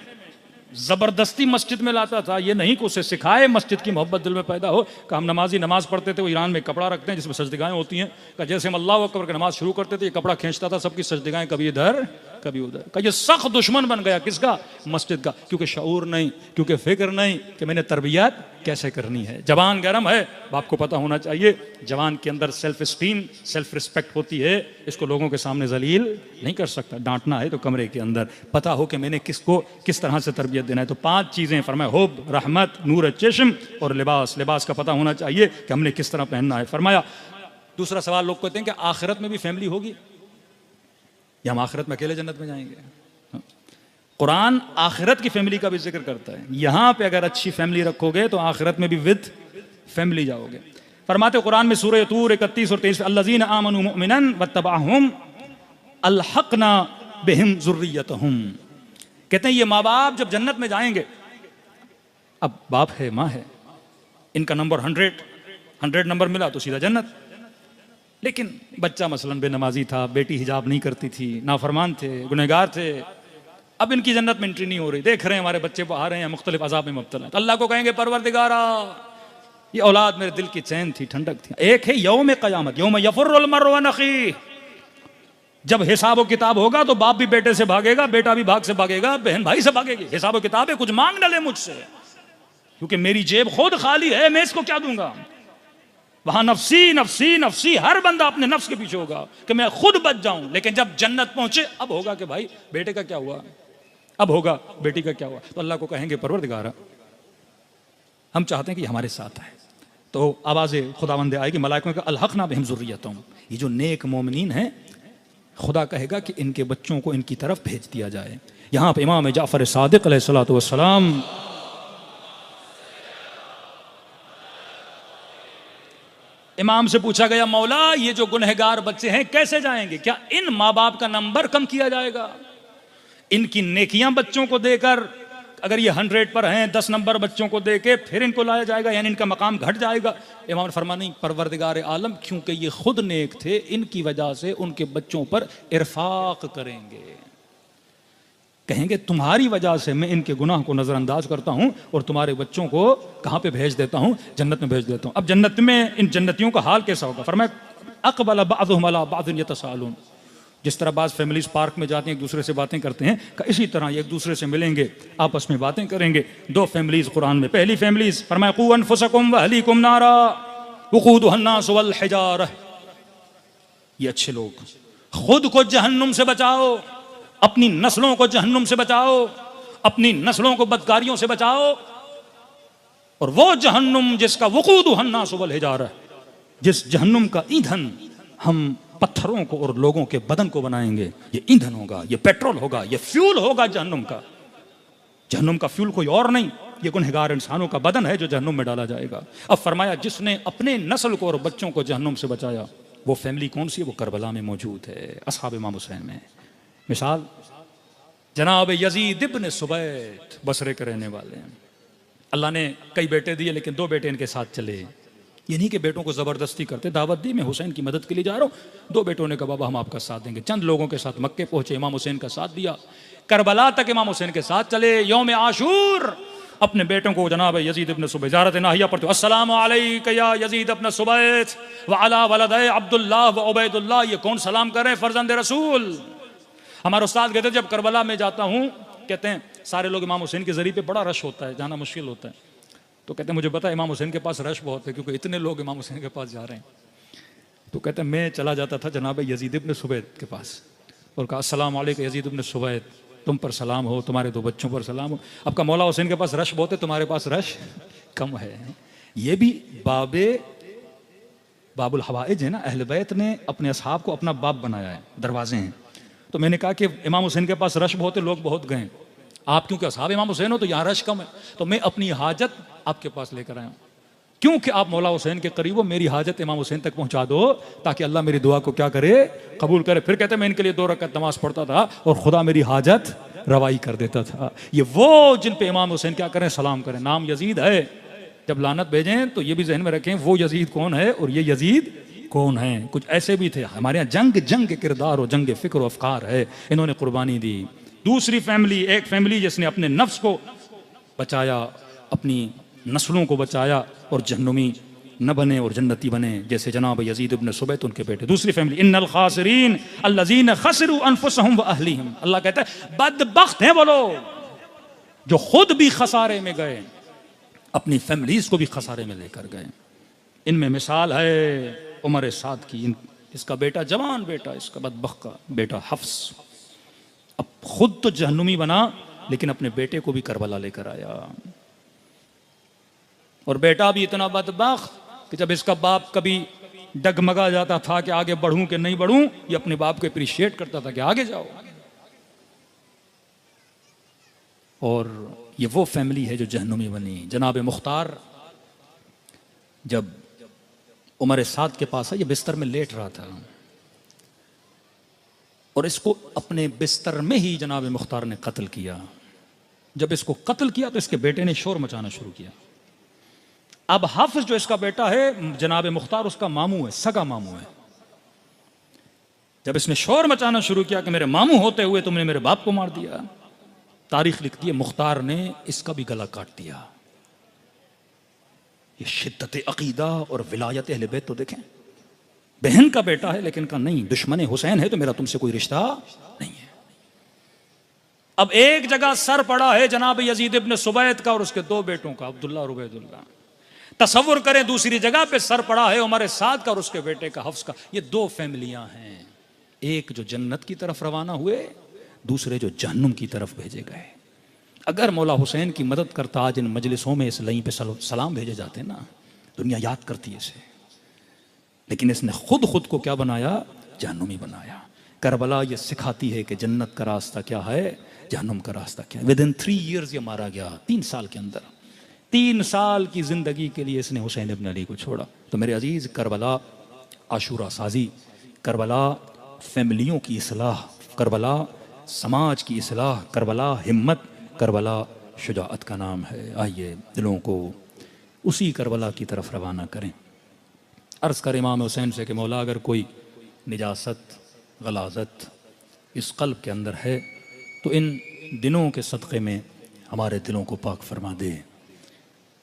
जबरदस्ती मस्जिद में लाता था। ये नहीं कि उसे सिखाए, मस्जिद की मोहब्बत दिल में पैदा हो। कि हम नमाजी नमाज पढ़ते थे, वो ईरान में कपड़ा रखते हैं जिसमें सजदगाहें होती हैं, कि जैसे हम अल्लाह अकबर की नमाज शुरू करते थे, ये कपड़ा खींचता था, सबकी सजदगाहें कभी इधर कभी उधर। का ये सख्त दुश्मन बन गया किसका? मस्जिद का। क्योंकि शऊर नहीं, क्योंकि फिक्र नहीं कि मैंने तरबियत कैसे करनी है। जवान गर्म है, बाप को पता होना चाहिए जवान के अंदर सेल्फ स्टीम, सेल्फ रिस्पेक्ट होती है, इसको लोगों के सामने जलील नहीं कर सकता। डांटना है तो कमरे के अंदर, पता हो कि मैंने किसको किस तरह से तरबियत देना है। तो 5 चीज़ें फरमाया, हुब, रहमत, नूर चश्म और लिबास। लिबास का पता होना चाहिए कि हमने किस तरह पहनना है। फरमाया दूसरा सवाल लोग कहते हैं कि आखिरत में भी फैमिली होगी या हम आखिरत में अकेले जन्नत में जाएंगे? कुरान आखिरत की फैमिली का भी जिक्र करता है। यहां पे अगर अच्छी फैमिली रखोगे तो आखिरत में भी विद फैमिली जाओगे। फरमाते कुरान में सूरह तूर 31 और 23, अल्लज़ीना आमनू मुमिनन वत्तबअहुम अलहक़ना बिहिम ज़ुर्रियतहुम। कहते हैं ये माँ बाप जब जन्नत में जाएंगे, अब बाप है माँ है, इनका नंबर 100 नंबर मिला तो सीधा जन्नत। लेकिन बच्चा मसलन बेनमाजी था, बेटी हिजाब नहीं करती थी, नाफरमान थे, गुनहगार थे, अब इनकी जन्नत में एंट्री नहीं हो रही। देख रहे हैं हमारे बच्चे आ रहे हैं मुख्तलिफ अज़ाब में मुब्तला, तो अल्लाह को कहेंगे परवरदिगारा ये औलाद मेरे दिल की चैन थी, ठंडक थी। एक है यौम क़यामत, यौम यफ़ुर्रुल मर्उ व अख़ीह, जब हिसाब व किताब होगा तो बाप भी बेटे से भागेगा, बेटा भी भाग से भागेगा, बहन भाई से भागेगी। हिसाब व किताब है, कुछ मांग न ले मुझसे, क्योंकि मेरी जेब खुद खाली है, मैं इसको क्या दूंगा। वहां नफसी नफसी नफसी, हर बंदा अपने नफ्स के पीछे होगा कि मैं खुद बच जाऊं। लेकिन जब जन्नत पहुंचे अब होगा कि भाई बेटे का क्या हुआ, अब होगा बेटी का क्या हुआ। तो अल्लाह को कहेंगे परवरदिगारा हम चाहते हैं कि हमारे साथ आए। तो आवाज़ खुदावंद आएगी मलाइकों का, अलहक़ना बिहिम ज़ुर्रियतहुम। ये जो नेक मोमिनीन हैं, खुदा कहेगा कि इनके बच्चों को इनकी तरफ भेज दिया जाए। यहाँ पर इमाम जाफ़र सादिक़ अलैहिस्सलातु वस्सलाम इमाम से पूछा गया, मौला ये जो गुनहगार बच्चे हैं कैसे जाएंगे? क्या इन माँ बाप का नंबर कम किया जाएगा? इनकी नेकियां बच्चों को देकर, अगर ये 100 पर हैं, 10 नंबर बच्चों को देके फिर इनको लाया जाएगा, यानी इनका मकाम घट जाएगा? इमाम ने फरमाया नहीं, परवरदिगार आलम क्योंकि ये खुद नेक थे, इनकी वजह से उनके बच्चों पर इरफाक करेंगे। कहेंगे तुम्हारी वजह से मैं इनके गुनाह को नज़रअंदाज करता हूं और तुम्हारे बच्चों को कहां पे भेज देता हूं? जन्नत में भेज देता हूं। अब जन्नत में इन जन्नतियों का हाल कैसा होगा? फरमाया अक़बल बअज़ुहुम अला बअज़िन यतसाअलून। जिस तरह बाज़ फैमिलीज पार्क में जाते हैं, एक दूसरे से बातें करते हैं, इसी तरह ये एक दूसरे से मिलेंगे, आपस में बातें करेंगे। 2 फैमिलीज कुरान में। पहली फैमिलीज फरमाया क़ू अनफुसकुम व अहलीकुम नारा वक़ूदुहा अन्नास वल हिजारा। ये अच्छे लोग, खुद को जहन्नुम से बचाओ, अपनी नस्लों को जहन्नुम से बचाओ, अपनी नस्लों को बदकारियों से बचाओ। और वो जहन्नुम जिसका वक़ूदुहा अन्नास वल हिजारा, जिस जहन्नुम का ईंधन हम पत्थरों को और लोगों के बदन को बनाएंगे, ये ईंधन होगा, ये पेट्रोल होगा, ये फ्यूल होगा जहन्नुम का। जहन्नुम का फ्यूल कोई और नहीं, ये गुनहगार इंसानों का बदन है जो जहन्नुम में डाला जाएगा। अब फरमाया जिसने अपने नस्ल को और बच्चों को जहन्नुम से बचाया, वो फैमिली कौन सी है? वो करबला में मौजूद है, असहाब इमाम हुसैन में। मिसाल जनाब यजीद इब्न सुबैत, बसरे के रहने वाले हैं। अल्लाह ने कई बेटे दिए, लेकिन 2 बेटे इनके साथ चले। ये नहीं कि बेटों को ज़बरदस्ती करते, दावत दी मैं हुसैन की मदद के लिए जा रहा हूँ। 2 बेटों ने कहा बाबा हम आपका साथ देंगे। चंद लोगों के साथ मक्के पहुंचे, इमाम हुसैन का साथ दिया, करबला तक इमाम हुसैन के साथ चले। यौम आशूर अपने बेटों को जनाब यजीद इब्न सुबैत ज़ियारत नाहिया पढ़ते, अस्सलामु अलैका या यजीद इब्न सुबैत व अला वलदै अब्दुल्लाह व उबैदुल्लाह। ये कौन सलाम कर रहे हैं? फर्जंद रसूल। हमारे उस्ताद कहते जब करबला में जाता हूँ, कहते हैं सारे लोग इमाम हुसैन के ज़रिए पे बड़ा रश होता है, जाना मुश्किल होता है। तो कहते हैं मुझे पता है इमाम हुसैन के पास रश बहुत है, क्योंकि इतने लोग इमाम हुसैन के पास जा रहे हैं। तो कहते हैं मैं चला जाता था जनाब यजीद इब्न सुबैत के पास और कहा अस्सलाम वालेकुम यजीद इब्न सुबैत, तुम पर सलाम हो, तुम्हारे 2 बच्चों पर सलाम हो। अब का मौला हुसैन के पास रश बहुत है, तुम्हारे पास रश कम है। ये भी बाबुल हवाइज है ना, अहले बैत ने अपने असहाब को अपना बाप बनाया है, दरवाजे हैं। तो मैंने कहा कि इमाम हुसैन के पास रश बहुत है, लोग बहुत गए, आप क्योंकि असहाब इमाम हुसैन हो तो यहाँ रश कम है, तो मैं अपनी हाजत आपके पास लेकर आया हूँ, क्योंकि आप मौला हुसैन के करीब हो, मेरी हाजत इमाम हुसैन तक पहुँचा दो ताकि अल्लाह मेरी दुआ को क्या करे? कबूल करे। फिर कहते मैं इनके लिए 2 रकात नमाज पढ़ता था और खुदा मेरी हाजत रवाई कर देता था। ये वो जिन पे इमाम हुसैन क्या करें? सलाम करें। नाम यजीद है, जब लानत भेजें तो ये भी जहन में रखें वो यजीद कौन है और ये यजीद कौन है। कुछ ऐसे भी थे हमारे यहाँ, जंग के किरदार और जंग फिक्र और अफकार है, इन्होंने कुर्बानी दी। दूसरी फैमिली, एक फैमिली जिसने अपने नफ्स को बचाया, अपनी नस्लों को बचाया और जहन्नुमी न बने और जन्नती बने जैसे जनाब यजीद इब्न सुबैत उनके बेटे। दूसरी फैमिली, इन्नल खासिरीन अल्लज़ीना खसरू अनफुसहुम व अहलीहिम, अल्लाह कहता है बदबख्त हैं वो लोग जो खुद भी खसारे में गए, अपनी फैमिलीज को भी खसारे में लेकर गए। इनमें मिसाल है उमर साद की, इसका बेटा जवान बेटा, इसका बदबख्त का बेटा हफ्स, अब खुद तो जहन्नुमी बना लेकिन अपने बेटे को भी करबला लेकर आया। और बेटा भी इतना बदबख्त कि जब इसका बाप कभी डगमगा जाता था कि आगे बढ़ूं कि नहीं बढ़ूं, ये अपने बाप को अप्रिशिएट करता था कि आगे जाओ। और ये वो फैमिली है जो जहन्नुमी बनी। जनाब मुख्तार जब उमर साद के पास है, ये बिस्तर में लेट रहा था और इसको अपने बिस्तर में ही जनाब मुख्तार ने कत्ल किया। जब इसको कत्ल किया तो इसके बेटे ने शोर मचाना शुरू किया। अब हाफिज जो इसका बेटा है, जनाब मुख्तार उसका मामू है, सगा मामू है। जब इसने शोर मचाना शुरू किया कि मेरे मामू होते हुए तुमने मेरे बाप को मार दिया, तारीख लिखती है मुख्तार ने इसका भी गला काट दिया। ये शिद्दत अकीदा और विलायत अहले बैत तो देखें। बहन का बेटा है लेकिन कहा नहीं, दुश्मन हुसैन है तो मेरा तुमसे कोई रिश्ता नहीं है। अब एक जगह सर पड़ा है जनाब यजीद इब्न सुबैत का और उसके दो बेटों का, अब्दुल्ला और उबैदुल्ला। तसव्वुर करें दूसरी जगह पे सर पड़ा है उमर साद का और उसके बेटे का हफ्स का। ये दो फैमिलियां हैं, एक जो जन्नत की तरफ रवाना हुए, दूसरे जो जहन्नुम की तरफ भेजे गए। अगर मौला हुसैन की मदद करता आज इन मजलिसों में इस लई पे सलाम भेजे जाते ना, दुनिया याद करती है इसे। लेकिन इसने खुद को क्या बनाया, जहन्नुमी बनाया। करबला ये सिखाती है कि जन्नत का रास्ता क्या है, जहन्नुम का रास्ता क्या है। विदिन 3 years ये मारा गया, 3 साल के अंदर। 3 साल की जिंदगी के लिए इसने हुसैन इब्न अली को छोड़ा। तो मेरे अजीज, करबला आशूरा साजी, करबला फैमिलियों की इस्लाह, करबला समाज की इस्लाह, करबला हिम्मत, करबला शुजाअत का नाम है। आइए दिलों को उसी करबला की तरफ रवाना करें। अर्ज़ कर इमाम हुसैन से कि मौला अगर कोई निजासत, गलाजत इस क़ल्ब के अंदर है तो इन दिनों के सदक़े में हमारे दिलों को पाक फरमा दे।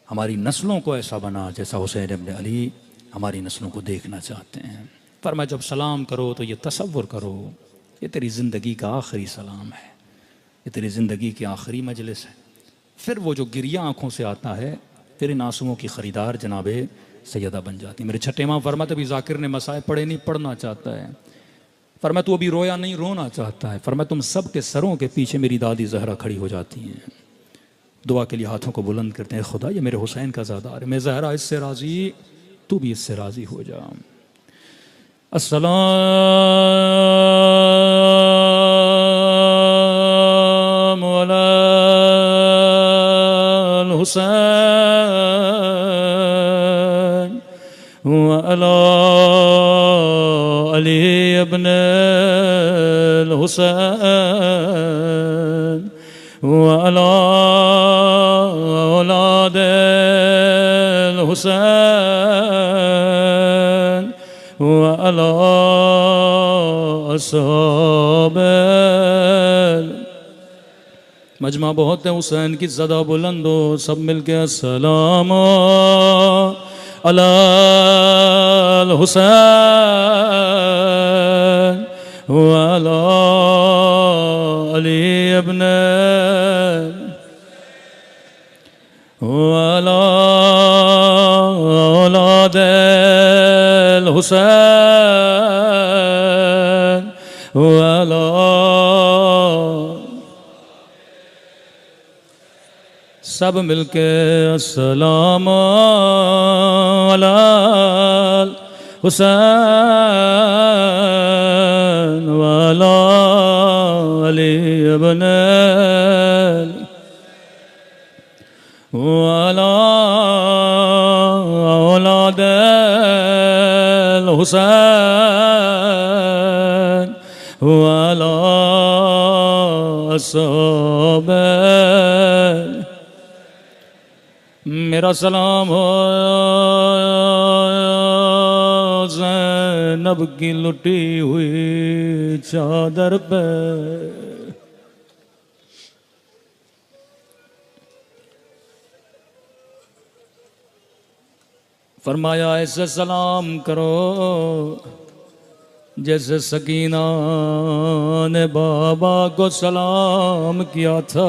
हमारी नस्लों को ऐसा बना जैसा हुसैन इब्न अली हमारी नस्लों को देखना चाहते हैं। फरमा जब सलाम करो तो ये तसव्वुर करो ये तेरी ज़िंदगी का आखिरी सलाम है, ये तेरी ज़िंदगी की आखिरी मजलिस है। फिर वो जो गिरिया आँखों से आता है, फिर इन आंसुओं की ख़रीदार जनाबे सैयदा बन जाती। मेरे छठे इमाम फरमाते अभी जाकिर ने मसाए पढ़े नहीं, पढ़ना चाहता है। फरमा तू अभी रोया नहीं, रोना चाहता है। फरमा तुम सब के सरों के पीछे मेरी दादी जहरा खड़ी हो जाती हैं, दुआ के लिए हाथों को बुलंद करते हैं, खुदा ये मेरे हुसैन का ज़ादार है, मैं ज़हरा इससे राज़ी, तू भी इससे राज़ी हो जा। अस्सलाम अलल हुसैन व अला अली इब्न अल हुसैन व अला औलाद अल हुसैन व अला असहाब। मजमा बहुत है, हुसैन की ज़दा बुलंद हो, सब मिलके अस्सलाम अलल हुसैन व अला अली इब्न व अला औलाद अल हुसैन व अला। सब मिलके अस्सलाम अलल हुसैन व अला अली इब्न व अला औलाद अल हुसैन व अला असहाब। मेरा सलाम हो ज़ैनब की लुटी हुई चादर पे। फरमाया ऐसे सलाम करो जैसे सकीना ने बाबा को सलाम किया था।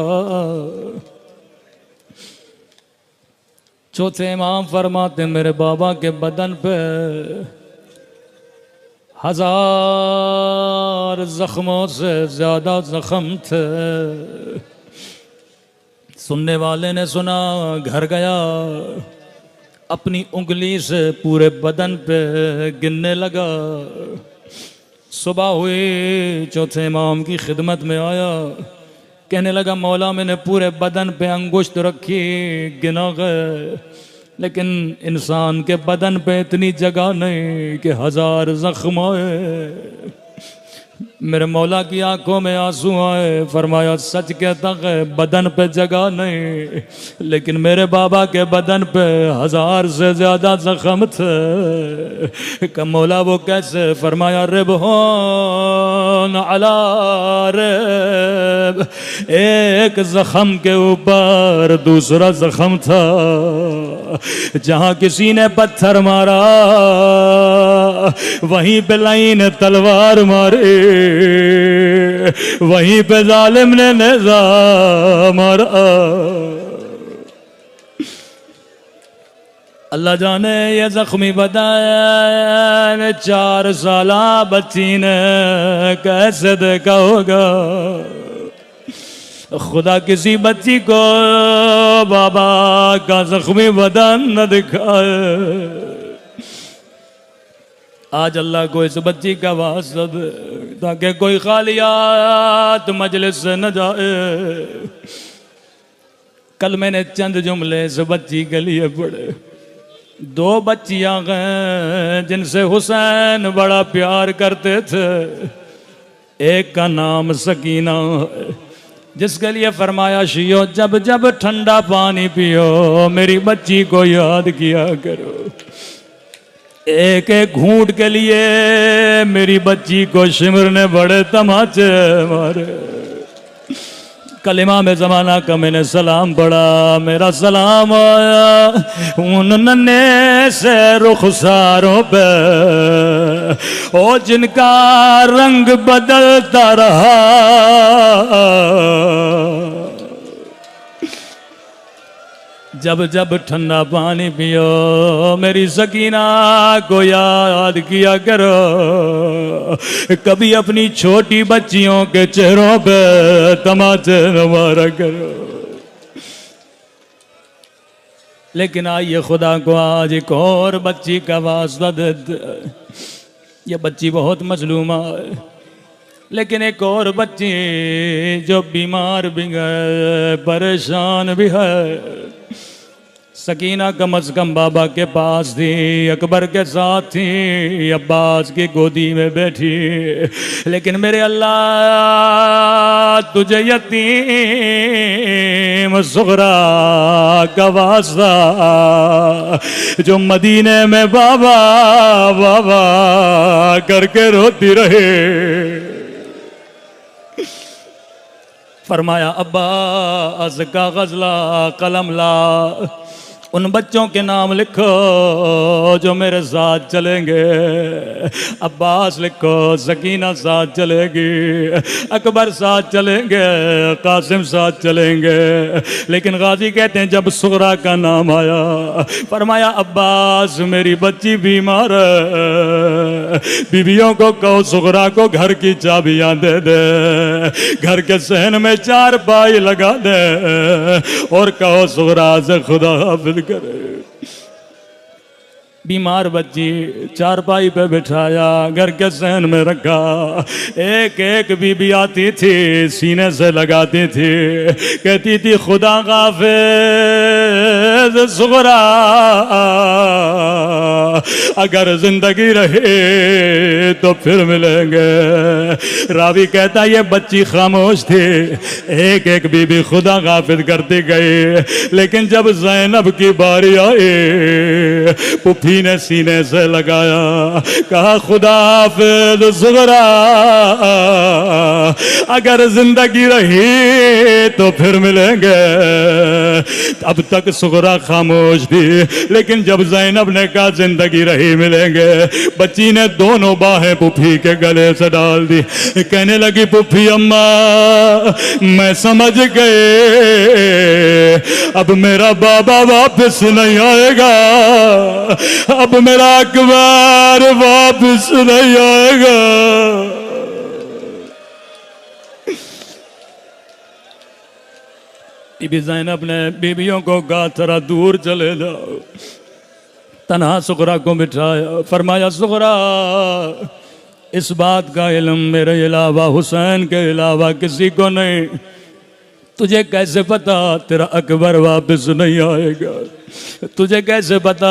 चौथे इमाम फरमाते मेरे बाबा के बदन पे 1000 जख्मों से ज्यादा जख्म थे। सुनने वाले ने सुना, घर गया, अपनी उंगली से पूरे बदन पे गिनने लगा। सुबह हुई, चौथे इमाम की खिदमत में आया, कहने लगा मौला मैंने पूरे बदन पे अंगुश्त रखी, गिना गए, लेकिन इंसान के बदन पे इतनी जगह नहीं कि 1000 जख्म आए। मेरे मौला की आंखों में आंसू आए। फरमाया सच कहता है बदन पे जगह नहीं, लेकिन मेरे बाबा के बदन पे 1000 से ज्यादा जख्म थे। कब मौला वो कैसे? फरमाया रिबहोन अला रिब, एक जख्म के ऊपर दूसरा जख्म था। जहां किसी ने पत्थर मारा वहीं पे लाइन ने तलवार मारी, वहीं पे जालिम ने नेज़ा मारा। अल्लाह जाने ये जख्मी बताया 4 साला बच्ची ने कैसे देखा होगा। खुदा किसी बच्ची को बाबा का जख्मी बदन न दिखाए। आज अल्लाह को इस बच्ची का वास्ता दे ताकि कोई खालियात मजलिस से न जाए। कल मैंने चंद जुमले इस बच्ची के लिए पढ़े। 2 बच्चियां हैं जिनसे हुसैन बड़ा प्यार करते थे। एक का नाम सकीना है, जिसके लिए फरमाया शियो जब जब ठंडा पानी पियो मेरी बच्ची को याद किया करो। एक एक घूंट के लिए मेरी बच्ची को शिमर ने बड़े तमाचे मारे। कलिमा में जमाना का मैंने सलाम पढ़ा, मेरा सलाम आया उन नन्हे से रुखसारों पे ओ जिनका रंग बदलता रहा। जब जब ठंडा पानी पियो मेरी सकीना को याद किया करो। कभी अपनी छोटी बच्चियों के चेहरों पे तमाचे न मारा करो। लेकिन आइए खुदा को आज एक और बच्ची का वास्ता देते। ये बच्ची बहुत मजलूमा है, लेकिन एक और बच्ची जो बीमार भी है, परेशान भी है। सकीना कम अज कम बाबा के पास थी, अकबर के साथ थी, अब्बास की गोदी में बैठी। लेकिन मेरे अल्लाह तुझे यतीम सुगरा का वास्ता जो मदीने में बाबा बाबा करके रोती रहे। फरमाया अब्बास का गजला कलम ला, उन बच्चों के नाम लिखो जो मेरे साथ चलेंगे। अब्बास लिखो, सकीना साथ चलेगी, अकबर साथ चलेंगे, कासिम साथ चलेंगे। लेकिन गाजी कहते हैं जब सुगरा का नाम आया फरमाया अब्बास मेरी बच्ची बीमार है, बीवियों को कहो सुगरा को घर की चाबियां दे दे, घर के सहन में 4 पाई लगा दे और कहो सुगरा से खुदा हाफिज करे। बीमार बच्ची 4 पाई पे बिठाया, घर के सहन में रखा। एक एक बीबी आती थी, सीने से लगाती थी, कहती थी खुदा हाफिज सुगरा अगर जिंदगी रहे तो फिर मिलेंगे। रावी कहता ये बच्ची खामोश थी, एक एक बीबी खुदा हाफिज करती गई। लेकिन जब ज़ैनब की बारी आई पुफी ने सीने से लगाया, कहा खुदा हाफिज सुगरा अगर जिंदगी रही तो फिर मिलेंगे। अब तक सुगरा सुगरा खामोश थी, लेकिन जब ज़ैनब ने कहा जिंदगी रही मिलेंगे, बच्ची ने दोनों बाहें पुफी के गले से डाल दी। कहने लगी पुफी अम्मा मैं समझ गए, अब मेरा बाबा वापस नहीं आएगा, अब मेरा अकबर वापस नहीं आएगा। बीबी ज़ैनब ने बीबियों को कहा थोड़ा दूर चले जाओ। तन्हा सुगरा को बिठाया, फरमाया सुगरा इस बात का इल्म मेरे अलावा, हुसैन के अलावा किसी को नहीं। तुझे कैसे पता तेरा अकबर वापस नहीं आएगा? तुझे कैसे पता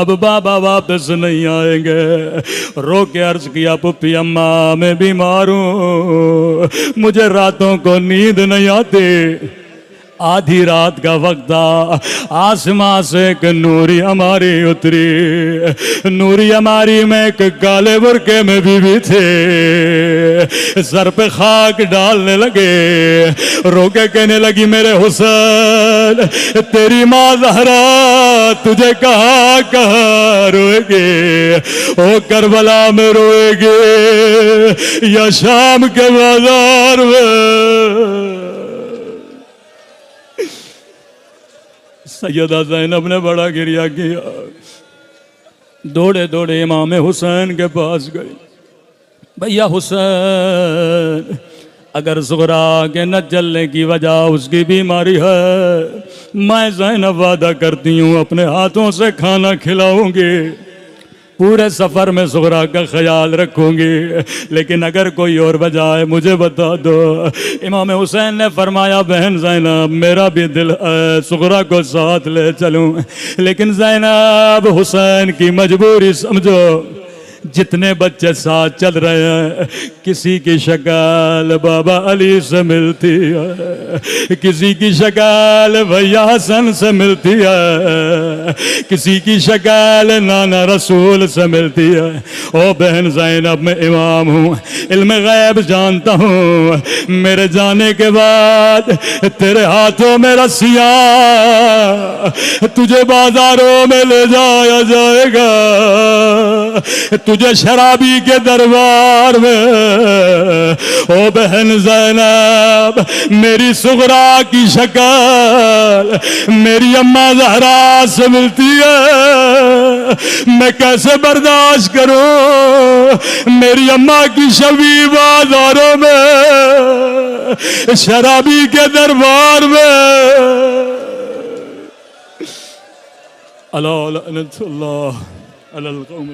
अब बाबा वापस नहीं आएंगे? रो के अर्ज किया पुप्पी अम्मा मैं बीमार हूँ, मुझे रातों को नींद नहीं आती। आधी रात का वक्त था, आसमां से एक नूरी हमारी उतरी। नूरी हमारी में एक काले बुरके में बीवी थे, सर पे खाक डालने लगे, रोके कहने लगी मेरे हुसैन तेरी माँ ज़हरा तुझे कहाँ कहाँ रोएगे? ओ करबला में रोएगे या शाम के बाजार में? सैयदा ज़ैनब ने बड़ा गिरिया किया, दौड़े दौड़े इमाम हुसैन के पास गई। भैया हुसैन अगर ज़ुहरा के न जलने की वजह उसकी बीमारी है, मैं ज़ैनब वादा करती हूँ अपने हाथों से खाना खिलाऊंगी, पूरे सफ़र में ज़ुहरा का ख्याल रखूंगी, लेकिन अगर कोई और वजह है मुझे बता दो। इमाम हुसैन ने फरमाया बहन ज़ैनब मेरा भी दिल है ज़ुहरा को साथ ले चलूं, लेकिन ज़ैनब हुसैन की मजबूरी समझो। जितने बच्चे साथ चल रहे हैं किसी की शक्ल बाबा अली से मिलती है, किसी की शक्ल भैया हसन से मिलती है, किसी की शक्ल नाना रसूल से मिलती है। ओ बहन ज़ैनब मैं इमाम हूँ, इल्म गैब जानता हूँ, मेरे जाने के बाद तेरे हाथों में रस्सियाँ तुझे बाजारों में ले जाया जाएगा, तुझे शराबी के दरबार में। ओ बहन ज़ैनब मेरी सुगरा की शक्ल मेरी अम्मा ज़हरा से मिलती है, मैं कैसे बर्दाश्त करूं? मेरी अम्मा की शबी बाजारों में, शराबी के दरबार में। अला लअनतुल्लाह अलल कौम।